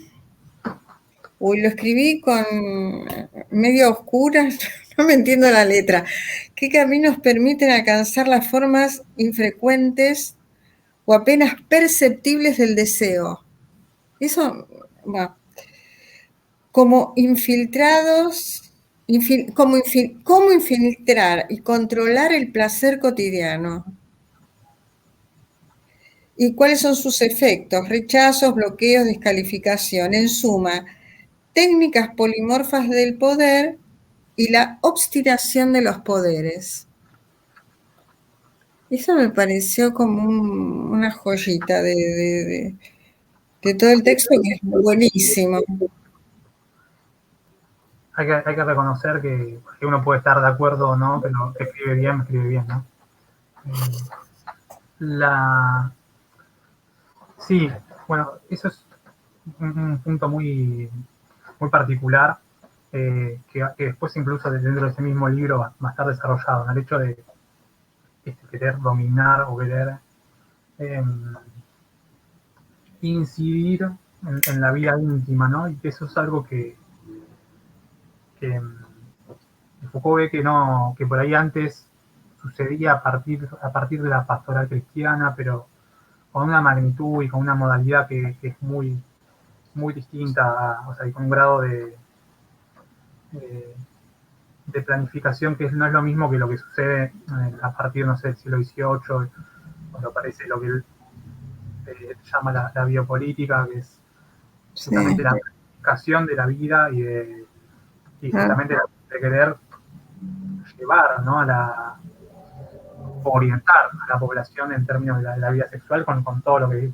Uy, lo escribí con medio oscura, no me entiendo la letra. ¿Qué caminos permiten alcanzar las formas infrecuentes o apenas perceptibles del deseo? Eso va. Como infiltrados, cómo infiltrar y controlar el placer cotidiano. ¿Y cuáles son sus efectos? Rechazos, bloqueos, descalificación. En suma, técnicas polimorfas del poder y la obstinación de los poderes. Eso me pareció como una joyita de todo el texto, que es buenísimo. Hay que reconocer que uno puede estar de acuerdo o no, pero escribe bien, ¿no? Sí, bueno, eso es un punto muy, muy particular, que después incluso dentro de ese mismo libro va a estar desarrollado, ¿no? El hecho de querer dominar o querer incidir en la vida íntima, ¿no? Y que eso es algo que Foucault ve que no, que por ahí antes sucedía a partir de la pastoral cristiana, pero con una magnitud y con una modalidad que es muy, muy distinta, o sea, y con un grado de planificación que no es lo mismo que lo que sucede a partir, no sé, del siglo XVIII, cuando aparece lo que él llama la biopolítica, que es justamente Sí. la planificación de la vida y justamente de querer llevar, ¿no? Orientar a la población en términos de la vida sexual con todo lo que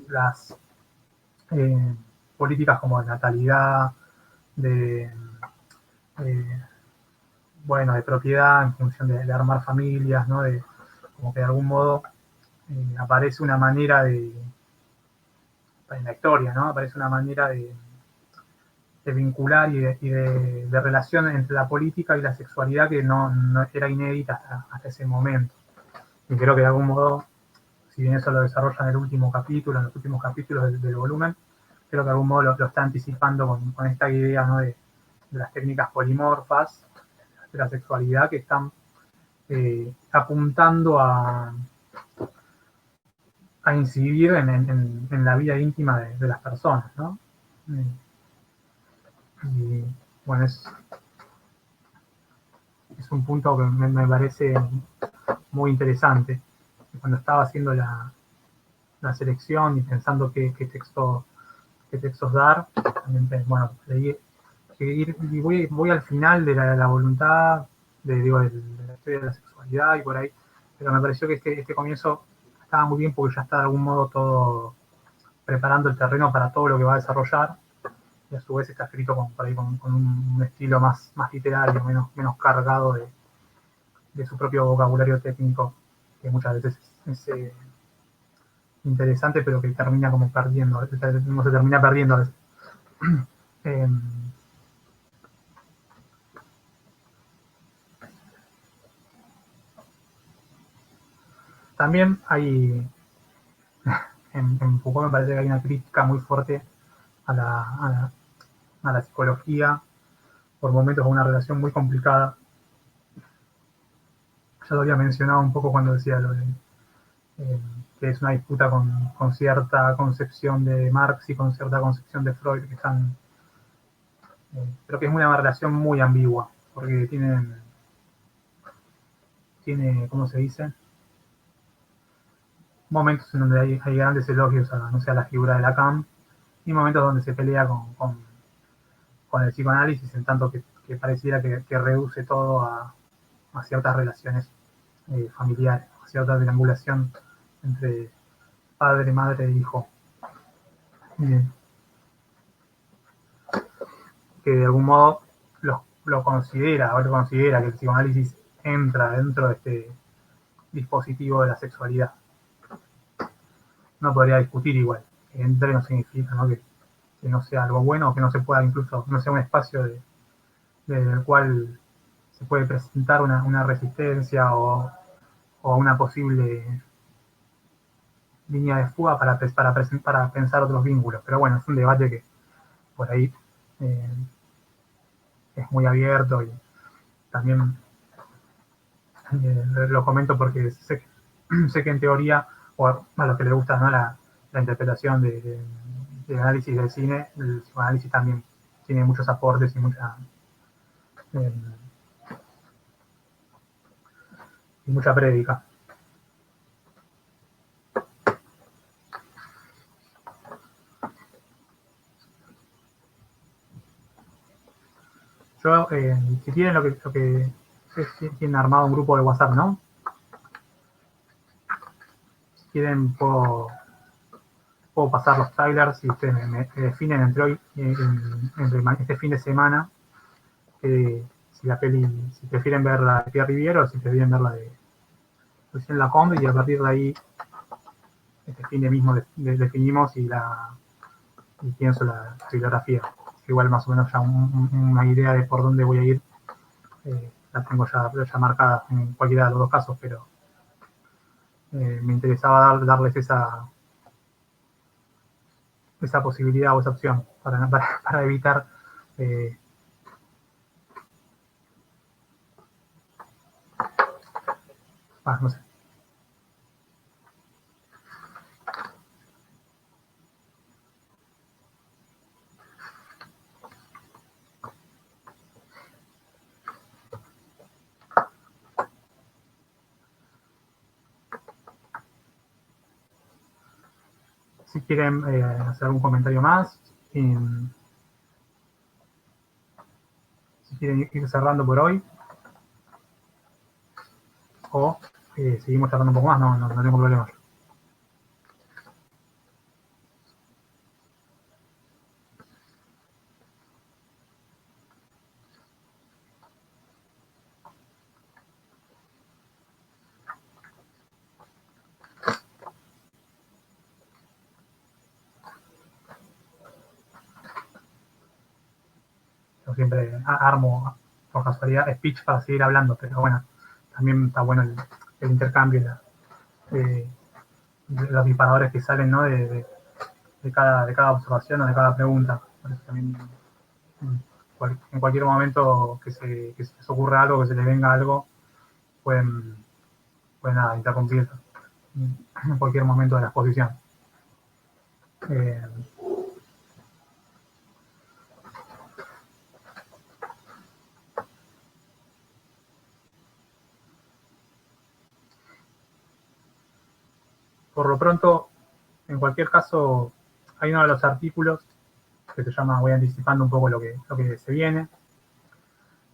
las políticas como de natalidad, de bueno, de propiedad en función de armar familias, ¿no? Como que de algún modo aparece una manera en la historia, ¿no? Aparece una manera de vincular y de relación entre la política y la sexualidad que no era inédita hasta ese momento. Y creo que de algún modo, si bien eso lo desarrolla en el último capítulo, en los últimos capítulos del volumen, creo que de algún modo lo está anticipando con esta idea, ¿no? de las técnicas polimorfas de la sexualidad que están apuntando a incidir en la vida íntima de las personas, ¿no? Y bueno, es un punto que me parece muy interesante. Cuando estaba haciendo la selección y pensando qué textos dar, también, bueno, leí, y voy al final de la voluntad, de la historia de la sexualidad y por ahí, pero me pareció que este comienzo estaba muy bien porque ya está de algún modo todo preparando el terreno para todo lo que va a desarrollar, y a su vez está escrito por ahí con un estilo más literario, menos cargado de su propio vocabulario técnico, que muchas veces es interesante, pero que termina como perdiendo, no se termina perdiendo a veces. También hay, en Foucault me parece que hay una crítica muy fuerte a la psicología, por momentos una relación muy complicada. Ya lo había mencionado un poco cuando decía lo de que es una disputa con cierta concepción de Marx y con cierta concepción de Freud, que están, pero que es una relación muy ambigua, porque tiene, ¿cómo se dice? Momentos en donde hay grandes elogios a, no sé, a la figura de Lacan, y momentos donde se pelea con el psicoanálisis, en tanto que pareciera que reduce todo a ciertas relaciones familiares, a cierta triangulación entre padre, madre e hijo. Que de algún modo lo considera, o lo considera que el psicoanálisis entra dentro de este dispositivo de la sexualidad. No podría discutir igual, que entre no significa, ¿no? Que no sea algo bueno, o que no se pueda incluso, no sea un espacio del cual se puede presentar una resistencia o una posible línea de fuga para pensar otros vínculos. Pero bueno, es un debate que por ahí es muy abierto y también lo comento porque sé que en teoría, o a los que les gusta, ¿no? la interpretación de análisis del cine, el psicoanálisis también tiene muchos aportes y mucha prédica. Yo, si quieren, lo que tienen armado un grupo de WhatsApp, ¿no? Si quieren, puedo pasar los trailers y ustedes me definen entre hoy, entre este fin de semana, si la peli, si prefieren ver la de Pierre Rivière o si prefieren ver la de Lucien Lacombe, y a partir de ahí, este fin de mismo definimos y pienso la bibliografía. Igual más o menos ya una idea de por dónde voy a ir, la tengo ya marcada en cualquiera de los dos casos, pero me interesaba darles esa posibilidad o esa opción para evitar No sé. Si quieren hacer algún comentario más, si quieren ir cerrando por hoy, o seguimos charlando un poco más, no tengo problema. Yo siempre armo, por casualidad, speech para seguir hablando, pero bueno, también está bueno el intercambio de los disparadores que salen, ¿no? de cada observación o de cada pregunta. Por eso también en cualquier momento que se les ocurra algo, que se les venga algo, pueden interrumpir en cualquier momento de la exposición. Por lo pronto, en cualquier caso, hay uno de los artículos que se llama, voy anticipando un poco lo que se viene,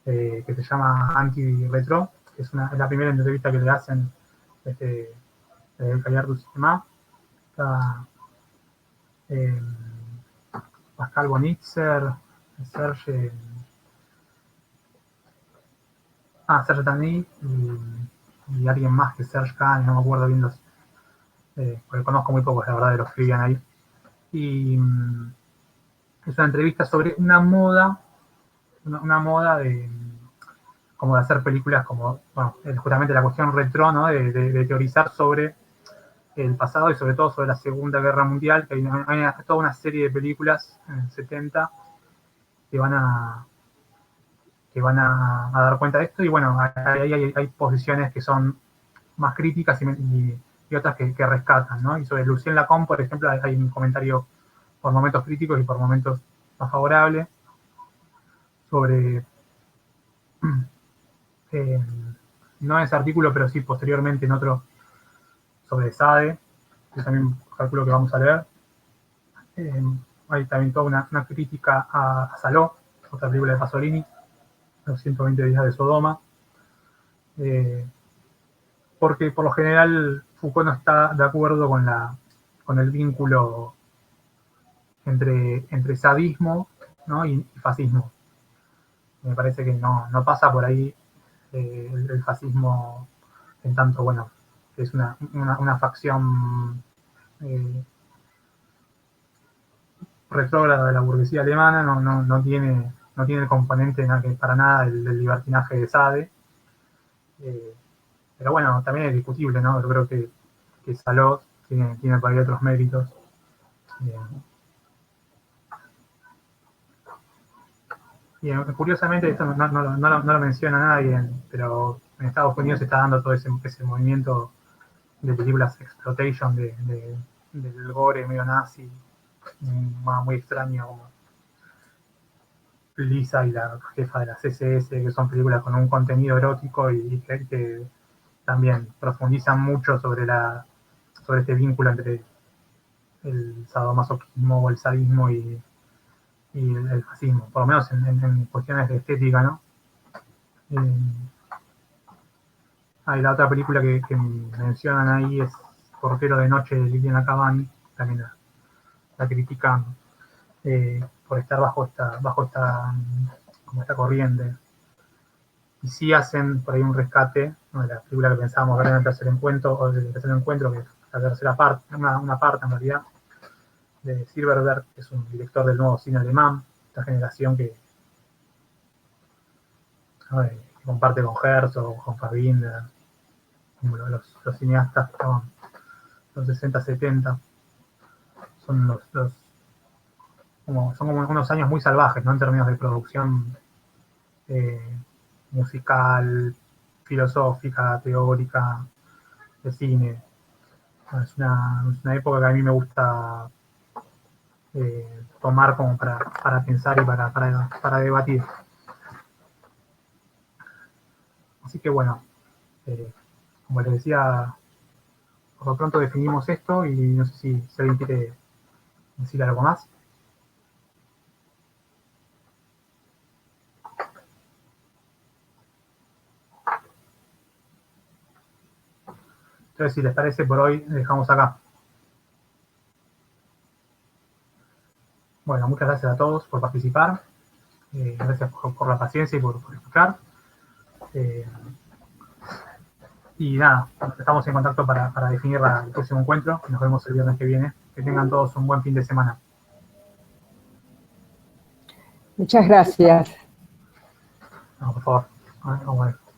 que se llama Anti-Retro, que es la primera entrevista que le hacen desde el Gallardo Sistema. Está Pascal Bonitzer, Serge Tani y alguien más que Serge Kahn, no me acuerdo bien porque conozco muy pocos, la verdad, de los que vivían ahí. Y es una entrevista sobre una moda de como de hacer películas como, bueno, justamente la cuestión retro, ¿no? De teorizar sobre el pasado y sobre todo sobre la Segunda Guerra Mundial, que hay toda una serie de películas en el 70 que van a dar cuenta de esto, y bueno, hay posiciones que son más críticas y otras que rescatan, ¿no? Y sobre Lucien Lacombe, por ejemplo, hay un comentario por momentos críticos y por momentos más favorable sobre no en ese artículo, pero sí posteriormente en otro sobre Sade, que también calculo que vamos a leer. Hay también toda una crítica a Saló, otra película de Pasolini, Los 120 días de Sodoma, porque por lo general Foucault no está de acuerdo con el vínculo entre sadismo, ¿no? y fascismo. Me parece que no pasa por ahí el fascismo, en tanto, bueno, que es una facción retrógrada de la burguesía alemana, no tiene el componente para nada del libertinaje de Sade. Pero bueno, también es discutible, ¿no? Yo creo que Saló tiene por ahí otros méritos. Y curiosamente, esto no lo menciona nadie, pero en Estados Unidos se está dando todo ese movimiento de películas exploitation, del gore medio nazi, muy extraño, como Lisa y la jefa de la CSS, que son películas con un contenido erótico y que también profundizan mucho sobre este vínculo entre el sadomasoquismo o el sadismo y el fascismo, por lo menos en cuestiones de estética, ¿no? Hay la otra película que mencionan ahí es Portero de Noche de Liliana Cavani, también la critican por estar bajo esta corriente. Y sí hacen por ahí un rescate, ¿no? De la película que pensábamos ver en el tercer encuentro, que es la tercera parte, una parte en realidad, de Silverberg, que es un director del nuevo cine alemán, esta generación que comparte con Herzog, con Fassbinder, como los cineastas que estaban los 60, 70. Son como unos años muy salvajes, ¿no? En términos de producción musical, filosófica, teórica, de cine. Es una época que a mí me gusta tomar como para pensar y para debatir. Así que bueno, como les decía, por lo pronto definimos esto y no sé si alguien quiere decir algo más. Entonces, si les parece, por hoy dejamos acá. Bueno, muchas gracias a todos por participar. Gracias por la paciencia y por escuchar. Y nada, estamos en contacto para definir el próximo encuentro. Nos vemos el viernes que viene. Que tengan todos un buen fin de semana. Muchas gracias. No, por favor. Vamos a ver.